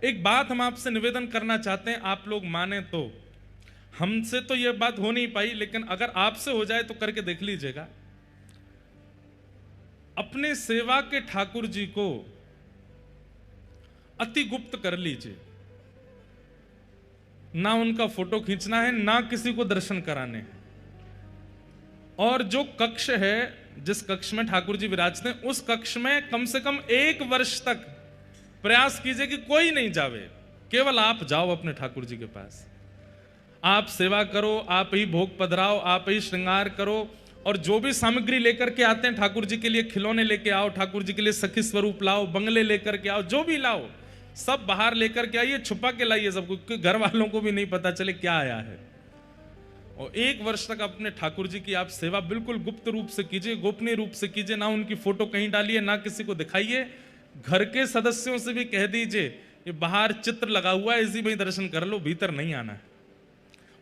एक बात हम आपसे निवेदन करना चाहते हैं, आप लोग माने तो। हमसे तो यह बात हो नहीं पाई, लेकिन अगर आपसे हो जाए तो करके देख लीजिएगा। अपने सेवा के ठाकुर जी को अति गुप्त कर लीजिए। ना उनका फोटो खींचना है, ना किसी को दर्शन कराने हैं। और जो कक्ष है, जिस कक्ष में ठाकुर जी विराजते हैं, उस कक्ष में कम से कम 1 वर्ष तक प्रयास कीजिए कि कोई नहीं जावे, केवल आप जाओ अपने ठाकुर जी के पास। आप सेवा करो, आप ही भोग पधराओ, आप ही श्रृंगार करो, और जो भी सामग्री लेकर के आते हैं ठाकुर जी के लिए, खिलौने लेके आओ, ठाकुर जी के लिए सखी स्वरूप लाओ, बंगले लेकर के आओ, जो भी लाओ सब बाहर लेकर के आइए, छुपा के लाइए सबको, क्योंकि घर वालों को भी नहीं पता चले क्या आया है। और 1 वर्ष तक अपने ठाकुर जी की आप सेवा बिल्कुल गुप्त रूप से कीजिए, गोपनीय रूप से कीजिए। ना उनकी फोटो कहीं डालिए, ना किसी को दिखाइए। घर के सदस्यों से भी कह दीजिए ये बाहर चित्र लगा हुआ है, इसी में दर्शन कर लो, भीतर नहीं आना है।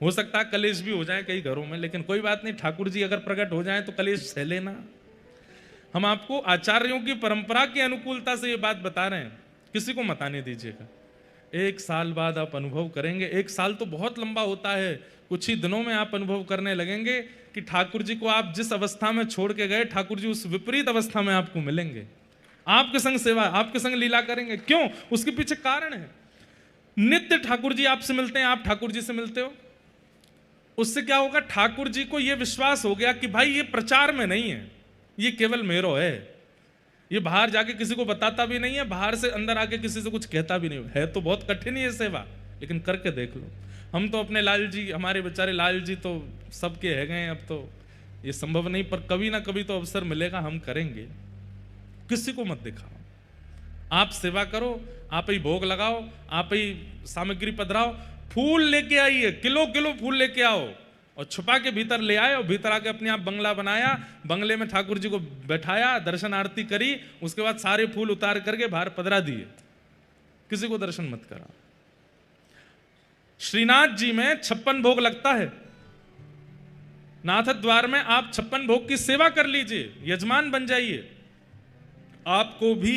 हो सकता है कलेश भी हो जाए कई घरों में, लेकिन कोई बात नहीं, ठाकुर जी अगर प्रकट हो जाए तो कलेश सह लेना। हम आपको आचार्यों की परंपरा की अनुकूलता से ये बात बता रहे हैं, किसी को मत आने दीजिएगा। 1 साल बाद आप अनुभव करेंगे। 1 साल तो बहुत लंबा होता है, कुछ ही दिनों में आप अनुभव करने लगेंगे कि ठाकुर जी को आप जिस अवस्था में छोड़ के गए, ठाकुर जी उस विपरीत अवस्था में आपको मिलेंगे, आपके संग सेवा, आपके संग लीला करेंगे। क्यों? उसके पीछे कारण है। नित्य ठाकुर जी आपसे मिलते हैं, आप ठाकुर जी से मिलते हो। उससे क्या होगा? ठाकुर जी को यह विश्वास हो गया कि भाई ये प्रचार में नहीं है, ये केवल मेरो है, ये बाहर जाके किसी को बताता भी नहीं है, बाहर से अंदर आके किसी से कुछ कहता भी नहीं है। तो बहुत कठिन है सेवा, लेकिन करके देख लो। हम तो अपने लाल जी, हमारे बेचारे लाल जी तो सबके है गए, अब तो ये संभव नहीं, पर कभी ना कभी तो अवसर मिलेगा, हम करेंगे। किसी को मत दिखाओ, आप सेवा करो, आप ही भोग लगाओ, आप ही सामग्री पधराओ, फूल लेके आइए, किलो किलो फूल लेके आओ, और छुपा के भीतर ले आए, और भीतर आके अपने आप बंगला बनाया, बंगले में ठाकुर जी को बैठाया, दर्शन आरती करी, उसके बाद सारे फूल उतार करके बाहर पधरा दिए। किसी को दर्शन मत करा। श्रीनाथ जी में 56 भोग लगता है, नाथ द्वार में आप 56 भोग की सेवा कर लीजिए, यजमान बन जाइए। आपको भी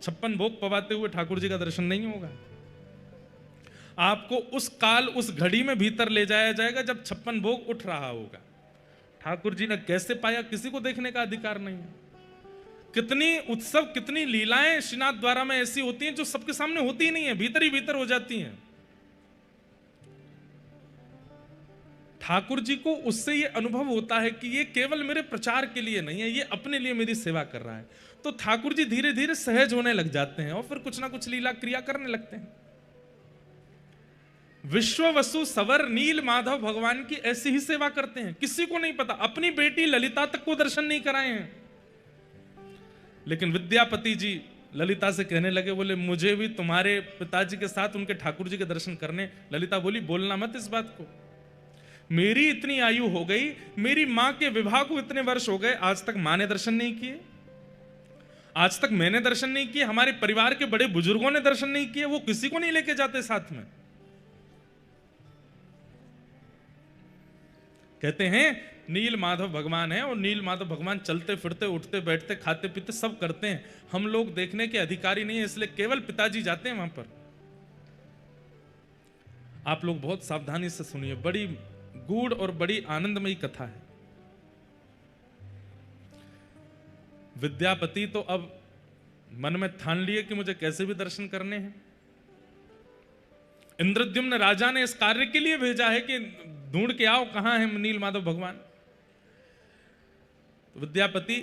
56 भोग पवाते हुए ठाकुर जी का दर्शन नहीं होगा। आपको उस काल, उस घड़ी में भीतर ले जाया जाएगा जब 56 भोग उठ रहा होगा। ठाकुर जी ने कैसे पाया, किसी को देखने का अधिकार नहीं है। कितनी उत्सव, कितनी लीलाएं श्रीनाथ द्वारा में ऐसी होती हैं जो सबके सामने होती ही नहीं है, भीतर ही भीतर हो जाती हैं। ठाकुर जी को उससे ये अनुभव होता है कि ये केवल मेरे प्रचार के लिए नहीं है, ये अपने लिए मेरी सेवा कर रहा है। तो ठाकुर जी धीरे धीरे सहज होने लग जाते हैं और फिर कुछ ना कुछ लीला क्रिया करने लगते हैं। विश्व वसु सवर नील माधव भगवान की ऐसी ही सेवा करते हैं, किसी को नहीं पता। अपनी बेटी ललिता तक को दर्शन नहीं कराए हैं, लेकिन विद्यापति जी ललिता से कहने लगे, बोले मुझे भी तुम्हारे पिताजी के साथ उनके ठाकुर जी के दर्शन करने। ललिता बोली, बोलना मत इस बात को, मेरी इतनी आयु हो गई, मेरी मां के विवाह को इतने वर्ष हो गए, आज तक मां ने दर्शन नहीं किए, आज तक मैंने दर्शन नहीं किए, हमारे परिवार के बड़े बुजुर्गों ने दर्शन नहीं किए, वो किसी को नहीं लेके जाते साथ में। कहते हैं नील माधव भगवान है, और नील माधव भगवान चलते फिरते, उठते बैठते, खाते पीते सब करते हैं। हम लोग देखने के अधिकारी नहीं है, इसलिए केवल पिताजी जाते हैं वहां पर। आप लोग बहुत सावधानी से सुनिए, बड़ी गूढ़ और बड़ी आनंदमयी कथा है। विद्यापति तो अब मन में ठान लिए कि मुझे कैसे भी दर्शन करने हैं। इंद्रद्युम्न राजा ने इस कार्य के लिए भेजा है कि ढूंढ के आओ कहां है नील माधव भगवान। तो विद्यापति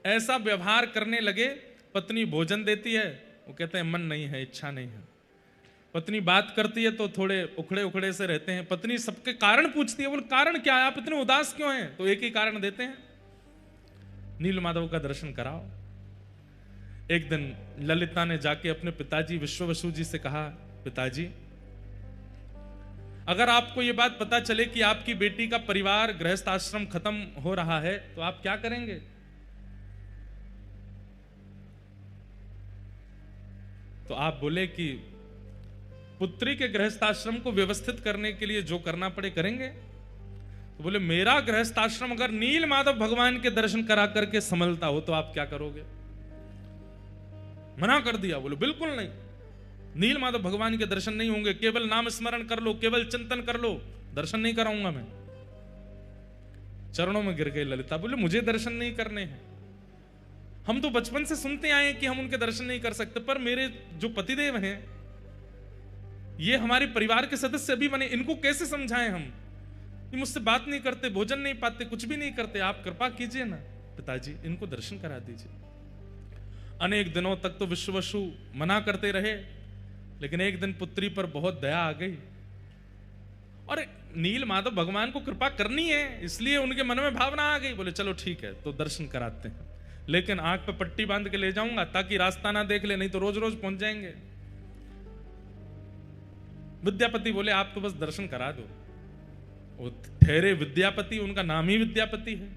ऐसा व्यवहार करने लगे, पत्नी भोजन देती है, वो कहते हैं मन नहीं है, इच्छा नहीं है। पत्नी बात करती है तो थोड़े उखड़े उखड़े से रहते हैं। पत्नी सबके कारण पूछती है, बोल कारण क्या है, आप इतने उदास क्यों हैं? तो एक ही कारण देते हैं, नील माधव का दर्शन कराओ। एक दिन ललिता ने जाके अपने पिताजी विश्ववसु जी से कहा, पिताजी अगर आपको यह बात पता चले कि आपकी बेटी का परिवार गृहस्थ आश्रम खत्म हो रहा है तो आप क्या करेंगे? तो आप बोले कि पुत्री के गृहस्थाश्रम को व्यवस्थित करने के लिए जो करना पड़े करेंगे। तो बोले मेरा गृहस्थाश्रम अगर नील माधव भगवान के दर्शन करा करके संभलता हो तो आप क्या करोगे? मना कर दिया, बोले बिल्कुल नहीं। नील माधव भगवान के दर्शन नहीं होंगे, केवल नाम स्मरण कर लो, केवल चिंतन कर लो, दर्शन नहीं कराऊंगा मैं। चरणों में गिर गई ललिता, बोले मुझे दर्शन नहीं करने हैं। हम तो बचपन से सुनते आए कि हम उनके दर्शन नहीं कर सकते, पर मेरे जो पतिदेव हैं, ये हमारे परिवार के सदस्य अभी बने, इनको कैसे समझाएं हम? ये मुझसे बात नहीं करते, भोजन नहीं पाते, कुछ भी नहीं करते, आप कृपा कीजिए ना पिताजी, इनको दर्शन करा दीजिए। अनेक दिनों तक तो विश्ववसु मना करते रहे, लेकिन एक दिन पुत्री पर बहुत दया आ गई और नील माधव भगवान को कृपा करनी है, इसलिए उनके मन में भावना आ गई। बोले चलो ठीक है, तो दर्शन कराते हैं, लेकिन आंख पे पट्टी बांध के ले जाऊंगा ताकि रास्ता ना देख ले, नहीं तो रोज रोज पहुंच जाएंगे। विद्यापति बोले आप तो बस दर्शन करा दो। वो ठहरे विद्यापति, उनका नाम ही विद्यापति है।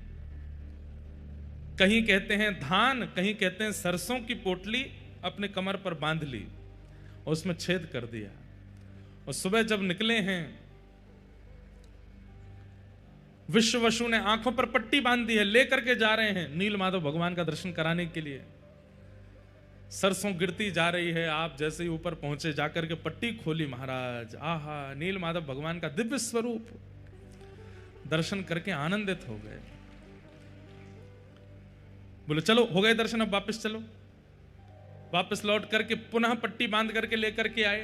कहीं कहते हैं धान, कहीं कहते हैं सरसों की पोटली अपने कमर पर बांध ली और उसमें छेद कर दिया, और सुबह जब निकले हैं, विश्ववसु ने आंखों पर पट्टी बांध दी है, लेकर के जा रहे हैं नील माधव भगवान का दर्शन कराने के लिए। सरसों गिरती जा रही है, आप जैसे ही ऊपर पहुंचे, जाकर के पट्टी खोली, महाराज आहा, नील माधव भगवान का दिव्य स्वरूप दर्शन करके आनंदित हो गए। बोले चलो हो गए दर्शन, अब वापस चलो। वापस लौट करके पुनः पट्टी बांध करके लेकर के आए।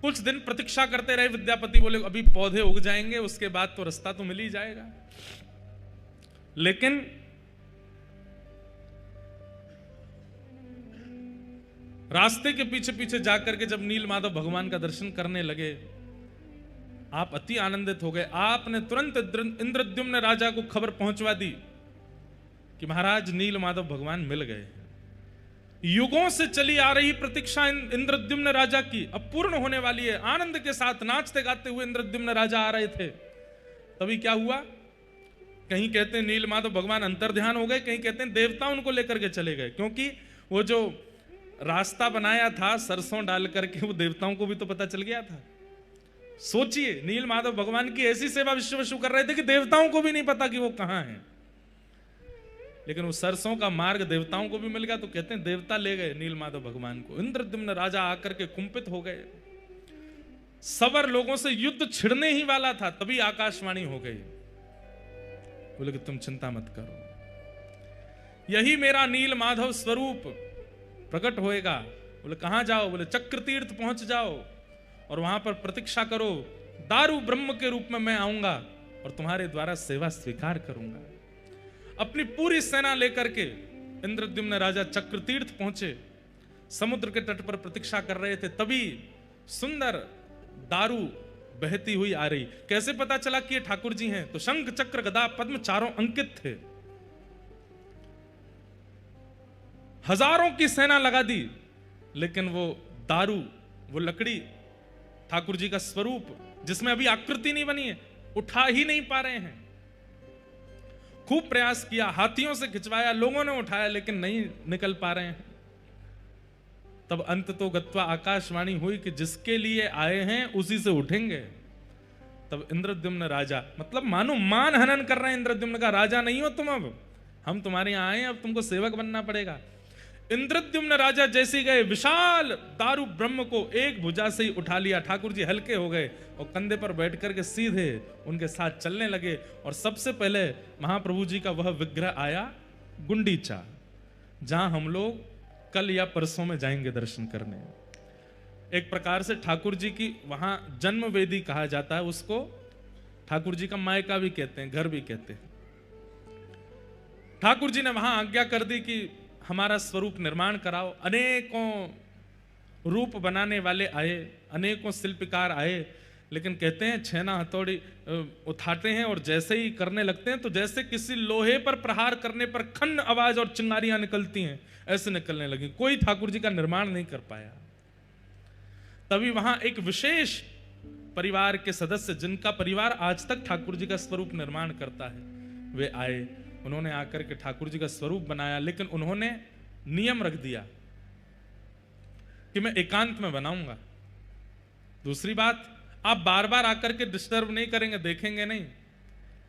कुछ दिन प्रतीक्षा करते रहे विद्यापति, बोले अभी पौधे उग जाएंगे, उसके बाद तो रास्ता तो मिल ही जाएगा। लेकिन रास्ते के पीछे पीछे जाकर के जब नील माधव भगवान का दर्शन करने लगे, आप अति आनंदित हो गए। आपने तुरंत इंद्रद्युम्न राजा को खबर पहुंचवा दी कि महाराज नील माधव भगवान मिल गए। युगों से चली आ रही प्रतीक्षा इंद्रद्युम्न राजा की अब पूर्ण होने वाली है। आनंद के साथ नाचते गाते हुए इंद्रद्युम्न राजा आ रहे थे। तभी क्या हुआ, कहीं कहते हैं नील माधव भगवान अंतर्ध्यान हो गए, कहीं कहते हैं देवता उनको लेकर के चले गए, क्योंकि वो जो रास्ता बनाया था सरसों डाल करके, वो देवताओं को भी तो पता चल गया था। सोचिए, नील माधव भगवान की ऐसी सेवा विश्ववसु कर रहे थे कि देवताओं को भी नहीं पता कि वो कहां है। लेकिन वो सरसों का मार्ग देवताओं को भी मिल गया, तो कहते हैं देवता ले गए नील माधव भगवान को। इंद्रद्युम्न राजा आकर के कुंपित हो गए। सवर लोगों से युद्ध छिड़ने ही वाला था, तभी आकाशवाणी हो गई, बोले कि तुम चिंता मत करो, यही मेरा नील माधव स्वरूप प्रकट होएगा। बोले कहां जाओ? बोले चक्र तीर्थ पहुंच जाओ और वहां पर प्रतीक्षा करो, दारू ब्रह्म के रूप में मैं आऊंगा और तुम्हारे द्वारा सेवा स्वीकार करूंगा। अपनी पूरी सेना लेकर के इंद्रद्युम्न राजा चक्र तीर्थ पहुंचे। समुद्र के तट पर प्रतीक्षा कर रहे थे, तभी सुंदर दारू बहती हुई आ रही। कैसे पता चला कि ये ठाकुर जी हैं? तो शंख चक्र गदा पद्म चारों अंकित थे। हजारों की सेना लगा दी, लेकिन वो दारू, वो लकड़ी, ठाकुर जी का स्वरूप जिसमें अभी आकृति नहीं बनी है, उठा ही नहीं पा रहे हैं। खूब प्रयास किया, हाथियों से खिंचवाया, लोगों ने उठाया, लेकिन नहीं निकल पा रहे हैं। तब अंत तो गत्वा आकाशवाणी हुई कि जिसके लिए आए हैं उसी से उठेंगे। तब इंद्रद्युम्न राजा, मतलब मानो मान हनन कर रहे हैं इंद्रद्युम्न का, राजा नहीं हो तुम, अब हम तुम्हारे यहां आए, अब तुमको सेवक बनना पड़ेगा। इंद्रद्युम्न राजा जैसे गए, विशाल दारू ब्रह्म को एक भुजा से ही उठा लिया। ठाकुर जी हल्के हो गए और कंधे पर बैठ करके सीधे उनके साथ चलने लगे। और सबसे पहले महाप्रभु जी का वह विग्रह आया गुंडीचा, जहां हम लोग कल या परसों में जाएंगे दर्शन करने। एक प्रकार से ठाकुर जी की वहां जन्म वेदी कहा जाता है उसको, ठाकुर जी का मायका भी कहते हैं, घर भी कहते हैं। ठाकुर जी ने वहां आज्ञा कर दी कि हमारा स्वरूप निर्माण कराओ। अनेकों रूप बनाने वाले आए, अनेकों शिल्पकार आए, लेकिन कहते हैं छेना हथौड़ी उठाते हैं और जैसे ही करने लगते हैं तो जैसे किसी लोहे पर प्रहार करने पर खन आवाज और चिंगारियां निकलती हैं, ऐसे निकलने लगी। कोई ठाकुर जी का निर्माण नहीं कर पाया। तभी वहां एक विशेष परिवार के सदस्य, जिनका परिवार आज तक ठाकुर जी का स्वरूप निर्माण करता है, वे आए। उन्होंने आकर के ठाकुर जी का स्वरूप बनाया, लेकिन उन्होंने नियम रख दिया कि मैं एकांत में बनाऊंगा। दूसरी बात, आप बार बार आकर के डिस्टर्ब नहीं करेंगे, देखेंगे नहीं,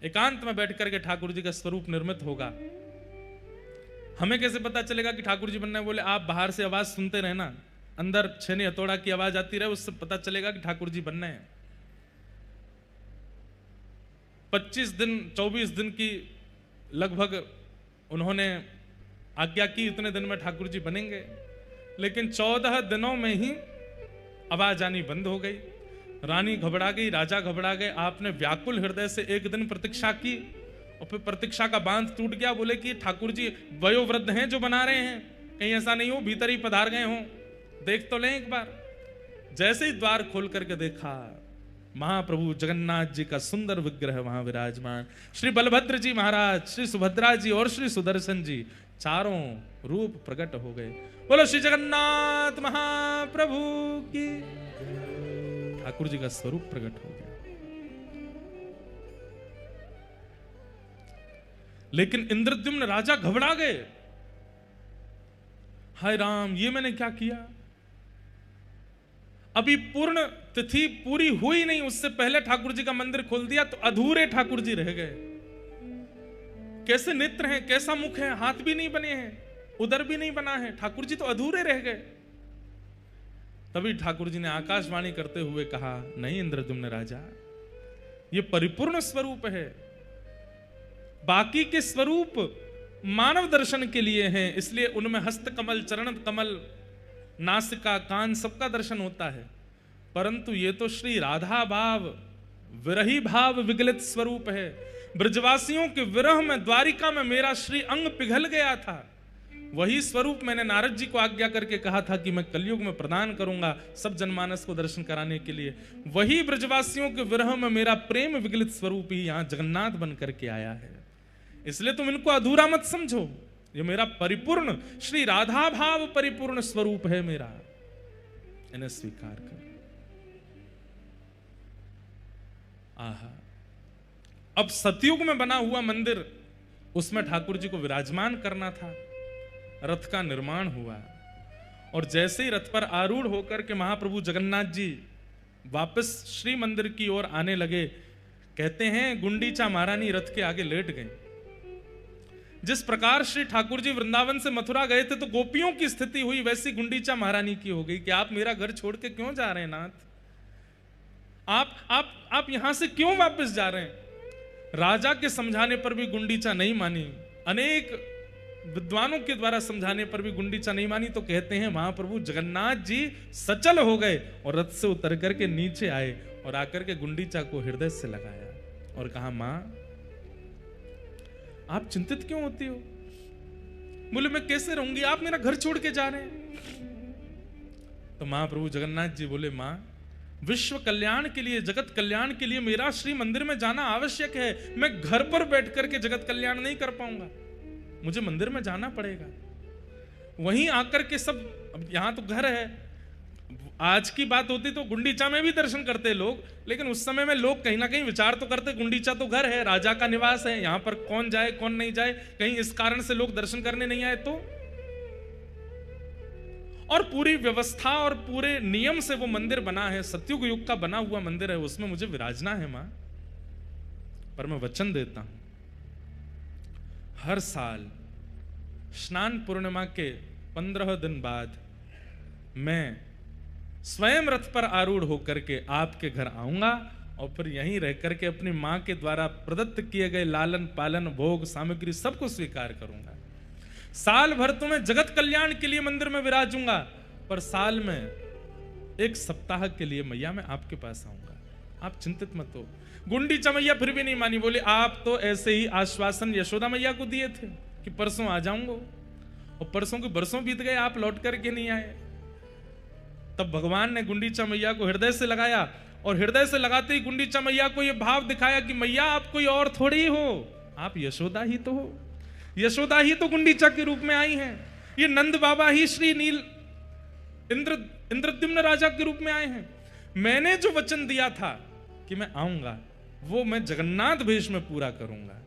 एकांत में बैठ करके ठाकुर जी का स्वरूप निर्मित होगा। हमें कैसे पता चलेगा कि ठाकुर जी बनना है? बोले आप बाहर से आवाज सुनते रहना, अंदर छेनी हथौड़ा की आवाज आती रहे, उससे पता चलेगा कि ठाकुर जी बनने हैं। 25 दिन 24 दिन की लगभग उन्होंने आज्ञा की, इतने दिन में ठाकुर जी बनेंगे, लेकिन 14 दिनों में ही आवाज आनी बंद हो गई। रानी घबरा गई, राजा घबरा गए। आपने व्याकुल हृदय से एक दिन प्रतीक्षा की और फिर प्रतीक्षा का बांध टूट गया। बोले कि ठाकुर जी वयोवृद्ध हैं जो बना रहे हैं, कहीं ऐसा नहीं हो भीतर ही पधार गए हों, देख तो लें एक बार। जैसे ही द्वार खोल करके देखा, महाप्रभु जगन्नाथ जी का सुंदर विग्रह वहां विराजमान, श्री बलभद्र जी महाराज, श्री सुभद्रा जी और श्री सुदर्शन जी, चारों रूप प्रकट हो गए। बोलो श्री जगन्नाथ महाप्रभु की। ठाकुर जी का स्वरूप प्रकट हो गया। लेकिन इंद्रद्युम्न राजा घबरा गए, हाय राम, ये मैंने क्या किया? अभी पूर्ण तिथि पूरी हुई नहीं, उससे पहले ठाकुर जी का मंदिर खोल दिया, तो अधूरे ठाकुर जी रह गए। कैसे नेत्र हैं, कैसा मुख है, हाथ भी नहीं बने हैं, उदर भी नहीं बना है, ठाकुर जी तो अधूरे रह गए। तभी ठाकुर जी ने आकाशवाणी करते हुए कहा, नहीं इंद्रद्युम्न राजा, ये परिपूर्ण स्वरूप है। बाकी के स्वरूप मानव दर्शन के लिए हैं, इसलिए उनमें हस्त कमल, चरण कमल, नासिका, कान सबका दर्शन होता है, परंतु ये तो श्री राधा भाव, विरही भाव विगलित स्वरूप है। ब्रजवासियों के विरह में, द्वारिका में मेरा श्री अंग पिघल गया था। वही स्वरूप मैंने नारद जी को आज्ञा करके कहा था कि मैं कलयुग में प्रदान करूंगा सब जनमानस को दर्शन कराने के लिए। वही ब्रजवासियों के विरह में मेरा प्रेम विगलित स्वरूप ही यहां जगन्नाथ बन करके आया है। इसलिए तुम इनको अधूरा मत समझो, ये मेरा परिपूर्ण श्री राधा भाव परिपूर्ण स्वरूप है मेरा, इन्हें स्वीकार कर। आहा, अब सतयुग में बना हुआ मंदिर, उसमें ठाकुर जी को विराजमान करना था। रथ का निर्माण हुआ और जैसे ही रथ पर आरूढ़ होकर के महाप्रभु जगन्नाथ जी वापस श्री मंदिर की ओर आने लगे, कहते हैं गुंडीचा महारानी रथ के आगे लेट गई। जिस प्रकार श्री ठाकुर जी वृंदावन से मथुरा गए थे तो गोपियों की स्थिति हुई, वैसी गुंडीचा महारानी की हो गई कि आप मेरा घर छोड़ के क्यों जा रहे हैं नाथ, आप यहां से क्यों वापस जा रहे हैं? राजा के समझाने पर भी गुंडीचा नहीं मानी, अनेक विद्वानों के द्वारा समझाने पर भी गुंडीचा नहीं मानी। तो कहते हैं महाप्रभु जगन्नाथ जी सचल हो गए और रथ से उतर करके नीचे आए और आकर के गुंडीचा को हृदय से लगाया और कहा, मां आप चिंतित क्यों होती हो? बोले मैं कैसे रहूंगी, आप मेरा घर छोड़ के जा रहे हैं। तो महाप्रभु जगन्नाथ जी बोले, मां विश्व कल्याण के लिए, जगत कल्याण के लिए मेरा श्री मंदिर में जाना आवश्यक है। मैं घर पर बैठ करके जगत कल्याण नहीं कर पाऊंगा, मुझे मंदिर में जाना पड़ेगा। वहीं आकर के सब, अब यहां तो घर है, आज की बात होती तो गुंडीचा में भी दर्शन करते लोग, लेकिन उस समय में लोग कहीं ना कहीं विचार तो करते गुंडीचा तो घर है, राजा का निवास है, यहां पर कौन जाए कौन नहीं जाए, कहीं इस कारण से लोग दर्शन करने नहीं आए तो। और पूरी व्यवस्था और पूरे नियम से वो मंदिर बना है, सतयुग युग का बना हुआ मंदिर है, उसमें मुझे विराजना है मां। पर मैं वचन देता हूं, हर साल स्नान पूर्णिमा के 15 दिन बाद मैं स्वयं रथ पर आरूढ़ होकर के आपके घर आऊंगा और फिर यहीं रह करके अपनी मां के द्वारा प्रदत्त किए गए लालन पालन भोग सामग्री सबको स्वीकार करूंगा। साल भर तो मैं जगत कल्याण के लिए मंदिर में विराजूंगा, पर साल में एक सप्ताह के लिए मैया मैं आपके पास आऊंगा, आप चिंतित मत हो। गुंडीचा मैया फिर भी नहीं मानी, बोले आप तो ऐसे ही आश्वासन यशोदा मैया को दिए थे कि परसों आ जाऊंगा, और परसों के बरसों बीत गए, आप लौट करके नहीं आए। तब भगवान ने गुंडीचा मैया को हृदय से लगाया और हृदय से लगाते ही गुंडीचा मैया को यह भाव दिखाया कि मैया आप कोई और थोड़ी हो, आप यशोदा ही तो हो, यशोदा ही तो गुंडीचा के रूप में आई हैं, ये नंद बाबा ही श्री नील इंद्रद्युम्न राजा के रूप में आए हैं। मैंने जो वचन दिया था कि मैं आऊंगा वो मैं जगन्नाथ भेष में पूरा करूंगा,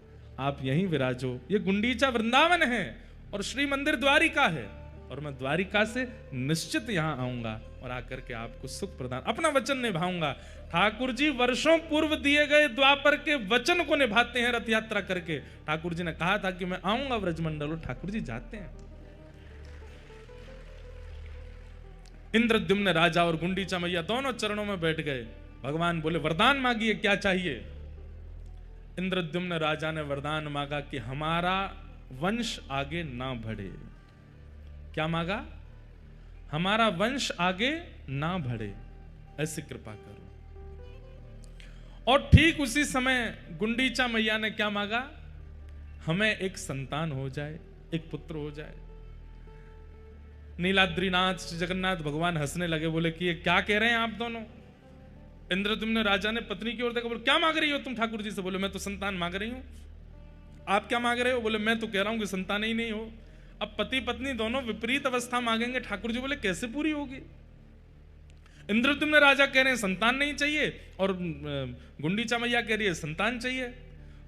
आप यहीं विराजो। ये गुंडीचा वृंदावन है और श्री मंदिर द्वारिका है, और मैं द्वारिका से निश्चित यहां आऊंगा और आकर के आपको सुख प्रदान, अपना वचन निभाऊंगा। ठाकुर जी वर्षों पूर्व दिए गए द्वापर के वचन को निभाते हैं रथ यात्रा करके। ठाकुर जी ने कहा था कि मैं आऊंगा ब्रजमंडल, और ठाकुर जी जाते हैं। इंद्रद्युम्न राजा और गुंडीचा मैया दोनों चरणों में बैठ गए। भगवान बोले वरदान मांगिए, क्या चाहिए? इंद्रद्युम्न राजा ने वरदान मांगा कि हमारा वंश आगे ना बढ़े। क्या मांगा? हमारा वंश आगे ना बढ़े, ऐसी कृपा करो। और ठीक उसी समय गुंडीचा मैया ने क्या मांगा? हमें एक संतान हो जाए, एक पुत्र हो जाए। नीलाद्रीनाथ श्री जगन्नाथ भगवान हंसने लगे, बोले कि ये क्या कह रहे हैं आप दोनों? इंद्रद्युम्न राजा ने पत्नी की ओर देखा, बोले क्या मांग रही हो तुम ठाकुर जी से? बोले मैं तो संतान मांग रही हूं। आप क्या मांग रहे हो? बोले मैं तो कह रहा हूं कि संतान ही नहीं हो। अब पति पत्नी दोनों विपरीत अवस्था मांगेंगे। ठाकुर जी बोले कैसे पूरी होगी? इंद्रद्युम्न राजा कह रहे हैं संतान नहीं चाहिए, और गुंडीचा मैया कह रही है संतान चाहिए।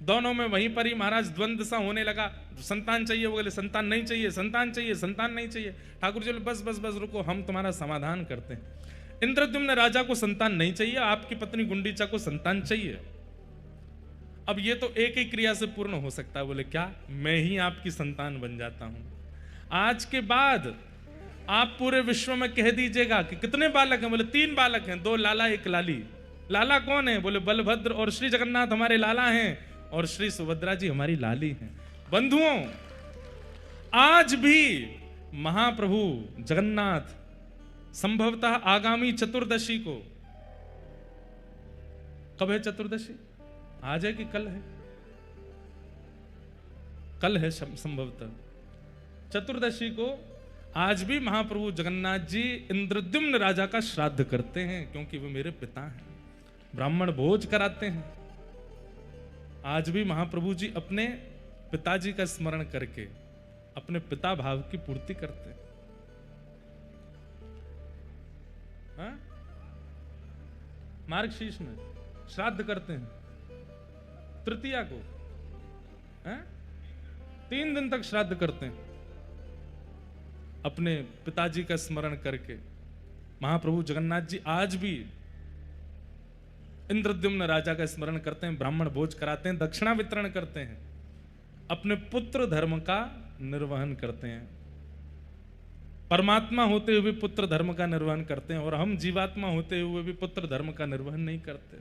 दोनों में वहीं पर ही महाराज द्वंद्व सा होने लगा। संतान चाहिए, वो बोले संतान नहीं चाहिए, संतान चाहिए, संतान नहीं चाहिए। ठाकुर जी बोले बस बस बस रुको, हम तुम्हारा समाधान करते हैं। इंद्रद्युम्न राजा को संतान नहीं चाहिए, आपकी पत्नी गुंडीचा को संतान चाहिए। अब ये तो एक ही क्रिया से पूर्ण हो सकता है। बोले क्या? मैं ही आपकी संतान बन जाता हूं। आज के बाद आप पूरे विश्व में कह दीजिएगा कि कितने बालक हैं? बोले 3 बालक हैं, 2 लाला 1 लाली। लाला कौन है? बोले बलभद्र और श्री जगन्नाथ हमारे लाला हैं, और श्री सुभद्रा जी हमारी लाली हैं। बंधुओं, आज भी महाप्रभु जगन्नाथ संभवतः आगामी चतुर्दशी को, कब है चतुर्दशी? आज है कि कल है? कल है संभवतः चतुर्दशी को। आज भी महाप्रभु जगन्नाथ जी इंद्रद्युम्न राजा का श्राद्ध करते हैं, क्योंकि वो मेरे पिता हैं। ब्राह्मण भोज कराते हैं। आज भी महाप्रभु जी अपने पिताजी का स्मरण करके अपने पिता भाव की पूर्ति करते हैं। हाँ? मार्गशीर्ष में श्राद्ध करते हैं तृतीया को। हाँ? 3 दिन तक श्राद्ध करते हैं अपने पिताजी का स्मरण करके। महाप्रभु जगन्नाथ जी आज भी इंद्रद्युम्न राजा का स्मरण करते हैं, ब्राह्मण भोज कराते हैं, दक्षिणा वितरण करते हैं, अपने पुत्र धर्म का निर्वहन करते हैं। परमात्मा होते हुए पुत्र धर्म का निर्वहन करते हैं, और हम जीवात्मा होते हुए भी पुत्र धर्म का निर्वहन नहीं करते।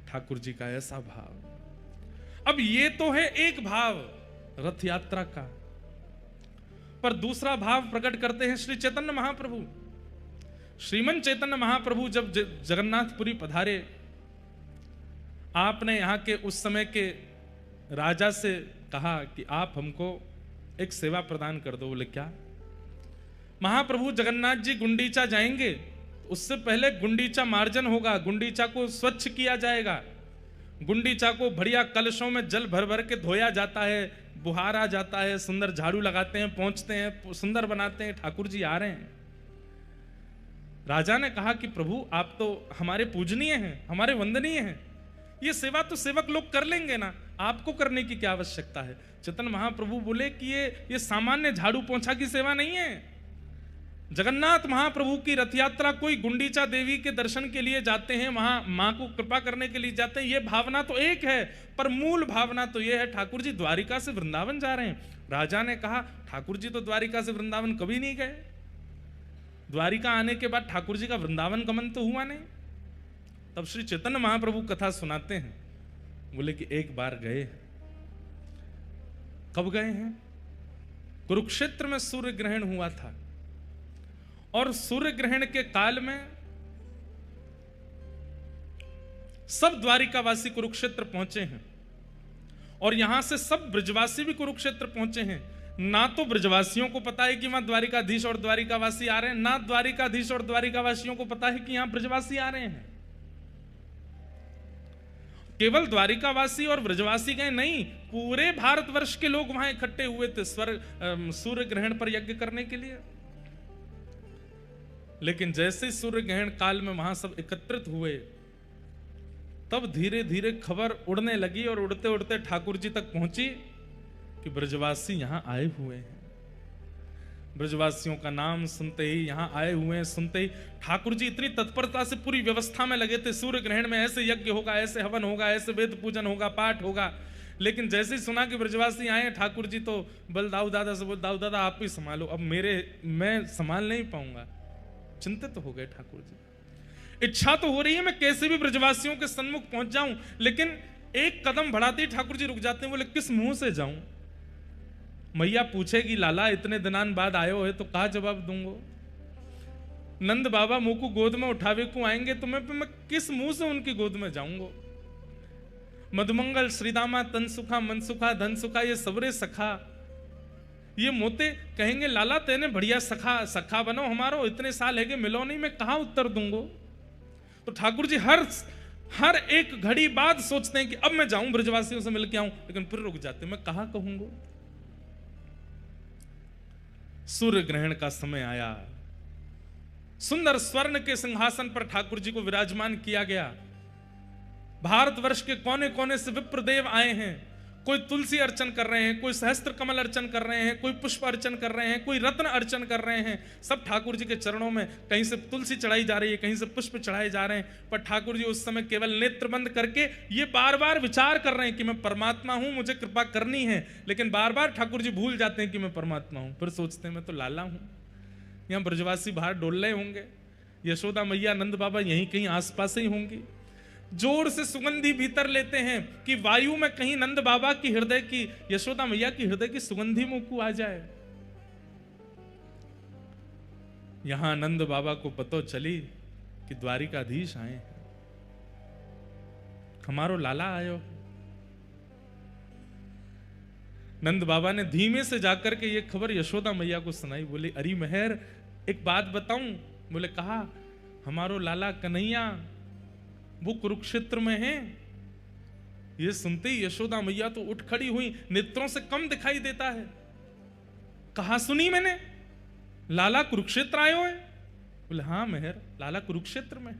ठाकुर जी का ऐसा भाव। अब ये तो है एक भाव रथ यात्रा का, पर दूसरा भाव प्रकट करते हैं श्री चैतन्य महाप्रभु। श्रीमन चैतन्य महाप्रभु जब जगन्नाथपुरी पधारे, आपने यहाँ के उस समय के राजा से कहा कि आप हमको एक सेवा प्रदान कर दो। बोले क्या? महाप्रभु जगन्नाथ जी गुंडीचा जाएंगे, उससे पहले गुंडीचा मार्जन होगा, गुंडीचा को स्वच्छ किया जाएगा। गुंडीचा को बढ़िया कलशों में जल भर भर के धोया जाता है, बुहारा जाता है, सुंदर झाड़ू लगाते हैं, पहुंचते हैं, सुंदर बनाते हैं। ठाकुर जी आ रहे हैं। राजा ने कहा कि प्रभु आप तो हमारे पूजनीय हैं, हमारे वंदनीय हैं, ये सेवा तो सेवक लोग कर लेंगे ना, आपको करने की क्या आवश्यकता है? चैतन्य महाप्रभु बोले कि ये सामान्य झाड़ू पोंछा की सेवा नहीं है। जगन्नाथ महाप्रभु की रथ यात्रा, कोई गुंडीचा देवी के दर्शन के लिए जाते हैं, वहां मां को कृपा करने के लिए जाते हैं, ये भावना तो एक है, पर मूल भावना तो ये है ठाकुर जी द्वारिका से वृंदावन जा रहे हैं। राजा ने कहा ठाकुर जी तो द्वारिका से वृंदावन कभी नहीं गए, द्वारिका आने के बाद ठाकुर जी का वृंदावन गमन तो हुआ नहीं। तब श्री चैतन्य महाप्रभु कथा सुनाते हैं, बोले कि एक बार गए। कब गए हैं? कुरुक्षेत्र में सूर्य ग्रहण हुआ था, और सूर्य ग्रहण के काल में सब द्वारिकावासी कुरुक्षेत्र पहुंचे हैं, और यहां से सब ब्रजवासी भी कुरुक्षेत्र पहुंचे हैं। ना तो ब्रजवासियों को पता है कि वहां द्वारिकाधीश और द्वारिकावासी आ रहे हैं, ना द्वारिकाधीश और द्वारिकावासियों को पता है कि यहां ब्रजवासी आ रहे हैं। केवल द्वारिकावासी और ब्रजवासी गए नहीं, पूरे भारतवर्ष के लोग वहां इकट्ठे हुए थे सूर्य ग्रहण पर यज्ञ करने के लिए। लेकिन जैसे सूर्य ग्रहण काल में वहां सब एकत्रित हुए, तब धीरे धीरे खबर उड़ने लगी, और उड़ते उड़ते ठाकुर जी तक पहुंची कि ब्रजवासी यहां आए हुए हैं। ब्रजवासियों का नाम सुनते ही, यहां आए हुए हैं सुनते ही, ठाकुर जी इतनी तत्परता से पूरी व्यवस्था में लगे थे। सूर्य ग्रहण में ऐसे यज्ञ होगा, ऐसे हवन होगा, ऐसे वेद पूजन होगा, पाठ होगा, लेकिन जैसे ही सुना कि ब्रजवासी आए हैं, ठाकुर जी तो बल दाऊ दादा से बोल, दाऊ दादा आप ही संभालो, अब मैं संभाल नहीं पाऊंगा। चिंतित हो गए ठाकुर जी। इच्छा तो हो रही है मैं कैसे भी ब्रजवासियों के सन्मुख पहुंच जाऊं, लेकिन एक कदम बढ़ाते ही ठाकुर जी रुक जाते हैं, बोले किस मुंह से जाऊं? मैया पूछेगी लाला इतने दिनान बाद आयो है तो कहा जवाब दूंगो? नंद बाबा मुंह को गोद में उठावे को आएंगे तो मैं किस मुंह से उनकी गोद में जाऊंगो? मधुमंगल श्रीदामा तन सुखा मन सुखा धन सुखा ये सबरे सखा, ये मोते कहेंगे लाला तेने बढ़िया सखा बनो हमारो, इतने साल है कि मिलो नहीं, मैं कहां उत्तर दूंगो? तो ठाकुर जी हर एक घड़ी बाद सोचते हैं कि अब मैं जाऊं ब्रजवासियों से मिलके आऊं, लेकिन फिर रुक जाते मैं कहां कहूंगो? सूर्य ग्रहण का समय आया, सुंदर स्वर्ण के सिंहासन पर ठाकुर जी को विराजमान किया गया। भारतवर्ष के कोने कोने से विप्रदेव आए हैं, कोई तुलसी अर्चन कर रहे हैं, कोई सहस्त्र कमल अर्चन कर रहे हैं, कोई पुष्प अर्चन कर रहे हैं, कोई रत्न अर्चन कर रहे हैं। सब ठाकुर जी के चरणों में कहीं से तुलसी चढ़ाई जा रही है, कहीं से पुष्प चढ़ाए जा रहे हैं। पर ठाकुर जी उस समय केवल नेत्र बंद करके ये बार बार विचार कर रहे हैं कि मैं परमात्मा हूं, मुझे कृपा करनी है, लेकिन बार बार ठाकुर जी भूल जाते हैं कि मैं परमात्मा हूं। फिर सोचते हैं मैं तो लाला हूं। यहां ब्रजवासी बाहर डोल रहे होंगे, यशोदा मैया नंद बाबा यहीं कहीं आसपास ही होंगी। जोर से सुगंधी भीतर लेते हैं कि वायु में कहीं नंद बाबा की हृदय की, यशोदा मैया की हृदय की सुगंधी मुंह को आ जाए। यहां नंद बाबा को पता चली कि द्वारिकाधीश आए हैं, हमारो लाला आयो। नंद बाबा ने धीमे से जाकर के ये खबर यशोदा मैया को सुनाई। बोली अरे मेहर एक बात बताऊं? बोले कहा, हमारो लाला कन्हैया वो कुरुक्षेत्र में है। ये सुनते ही यशोदा मैया तो उठ खड़ी हुई, नेत्रों से कम दिखाई देता है। कहा सुनी मैंने लाला कुरुक्षेत्र आयो है? बोले हाँ मेहर लाला कुरुक्षेत्र में।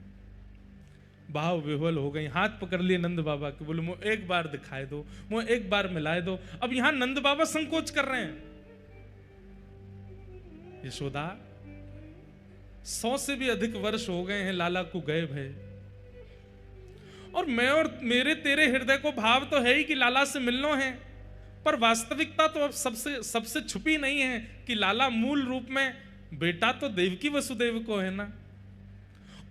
भाव विह्वल हो गई, हाथ पकड़ लिए नंद बाबा के, बोले मुझे एक बार दिखाए दो, मुझे एक बार मिलाए दो। अब यहां नंद बाबा संकोच कर रहे हैं। यशोदा 100 से भी अधिक वर्ष हो गए हैं लाला को गए भय, और मैं और मेरे तेरे हृदय को भाव तो है ही कि लाला से मिलना है, पर वास्तविकता तो अब सबसे छुपी नहीं है कि लाला मूल रूप में बेटा तो देवकी वसुदेव को है ना,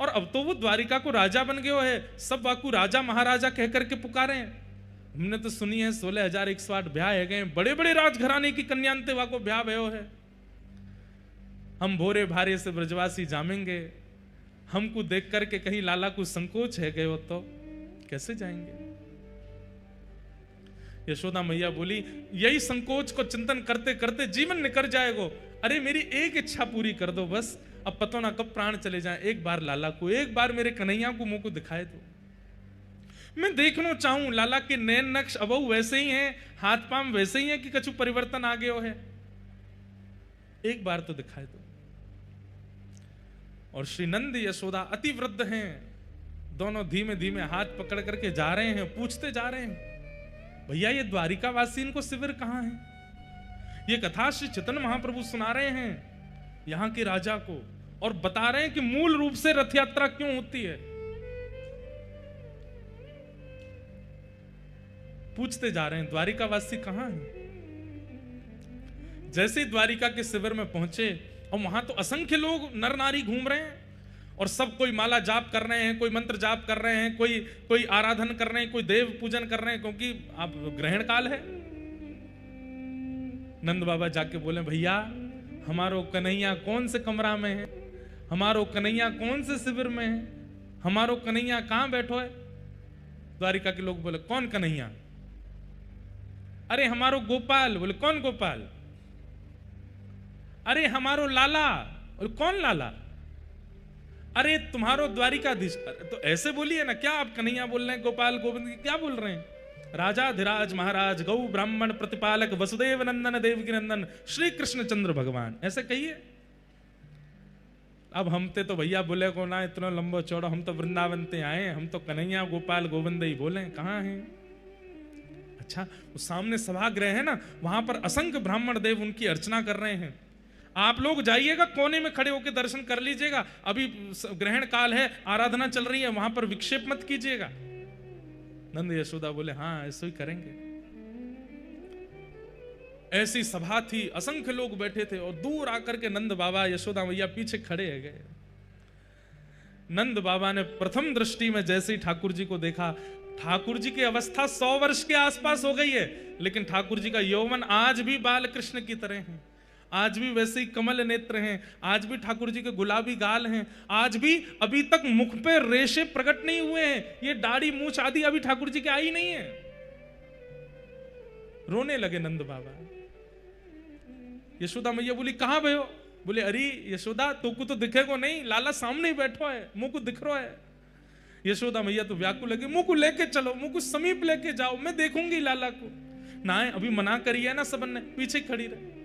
और अब तो वो द्वारिका को राजा बन गयो है। सब वाकू राजा महाराजा कह करके पुकारे हैं। हमने तो सुनी है 16,108 ब्याह है गए, बड़े बड़े राजघराने की कन्यांते वाको ब्याह भयो है। हम भोरे भारे से ब्रजवासी जामेंगे, हमको देख करके कहीं लाला को संकोच है गए हो तो कैसे जाएंगे? यशोदा मैया बोली यही संकोच को चिंतन करते करते जीवन निकल जाएगा। अरे मेरी एक इच्छा पूरी कर दो बस, अब पता ना कब प्राण चले जाएं। एक बार लाला को, एक बार मेरे कन्हैया को मुंह को दिखाए दो। मैं देखना चाहूं लाला के नैन नक्श अबहु वैसे ही हैं, हाथ पांव वैसे ही हैं कि कछु परिवर्तन आ गयो है? एक बार तो दिखाए दो। और श्री नंद यशोदा अति वृद्ध हैं, दोनों धीमे धीमे हाथ पकड़ करके जा रहे हैं, पूछते जा रहे हैं भैया ये द्वारिकावासी इनको शिविर कहां है? ये कथा श्री चैतन्य महाप्रभु सुना रहे हैं यहां के राजा को, और बता रहे हैं कि मूल रूप से रथ यात्रा क्यों होती है। पूछते जा रहे हैं द्वारिकावासी कहां है। जैसे द्वारिका के शिविर में पहुंचे और वहां तो असंख्य लोग नर नारी घूम रहे हैं, और सब कोई माला जाप कर रहे हैं, कोई मंत्र जाप कर रहे हैं, कोई आराधन कर रहे हैं, कोई देव पूजन कर रहे हैं, क्योंकि अब ग्रहण काल है। नंद बाबा जाके बोले भैया हमारो कन्हैया कौन से कमरा में है, हमारो कन्हैया कौन से शिविर में है, हमारो कन्हैया कहां बैठो है? द्वारिका के लोग बोले कौन कन्हैया? अरे हमारो गोपाल। बोले कौन गोपाल? अरे हमारो लाला। बोले कौन लाला? अरे तुम्हारो द्वारिकाधीश। तो ऐसे बोलिए ना, क्या आप कन्हैया बोल रहे हैं, गोपाल गोविंद क्या बोल रहे हैं? राजाधिराज महाराज गौ ब्राह्मण प्रतिपालक वसुदेव नंदन देवकी नंदन श्री कृष्ण चंद्र भगवान, ऐसे कहिए। अब हम तो भैया बोले को ना इतना लंबो चौड़ा, हम तो वृंदावन से आए, हम तो कन्हैया गोपाल गोविंद ही बोले, कहाँ हैं? अच्छा, वो सामने सभागृह है ना, वहां पर असंख्य ब्राह्मण देव उनकी अर्चना कर रहे हैं। आप लोग जाइएगा, कोने में खड़े होकर दर्शन कर लीजिएगा, अभी ग्रहण काल है, आराधना चल रही है, वहां पर विक्षेप मत कीजिएगा। नंद यशोदा बोले हाँ ऐसे ही करेंगे। ऐसी सभा थी, असंख्य लोग बैठे थे और दूर आकर के नंद बाबा यशोदा मैया पीछे खड़े है गए। नंद बाबा ने प्रथम दृष्टि में जैसे ही ठाकुर जी को देखा, ठाकुर जी की अवस्था 100 वर्ष के आसपास हो गई है, लेकिन ठाकुर जी का यौवन आज भी बाल कृष्ण की तरह है, आज भी वैसे ही कमल नेत्र हैं, आज भी ठाकुर जी के गुलाबी गाल हैं, आज भी अभी तक मुख पे रेशे प्रकट नहीं हुए हैं, ये दाढ़ी मूछ आदि अभी ठाकुर जी के आई नहीं है। रोने लगे नंद बाबा। यशोदा मैया बोली कहां भयो? बोले अरे यशोदा तो को तो दिखेगो नहीं, लाला सामने ही बैठो है, मुंह को दिख रहा है। यशोदा मैया तो व्याकुल लगे, मुंह को लेके चलो, मुंह को समीप लेके जाओ, मैं देखूंगी लाला को। ना अभी मना करी है ना सबन ने, पीछे खड़ी रहे।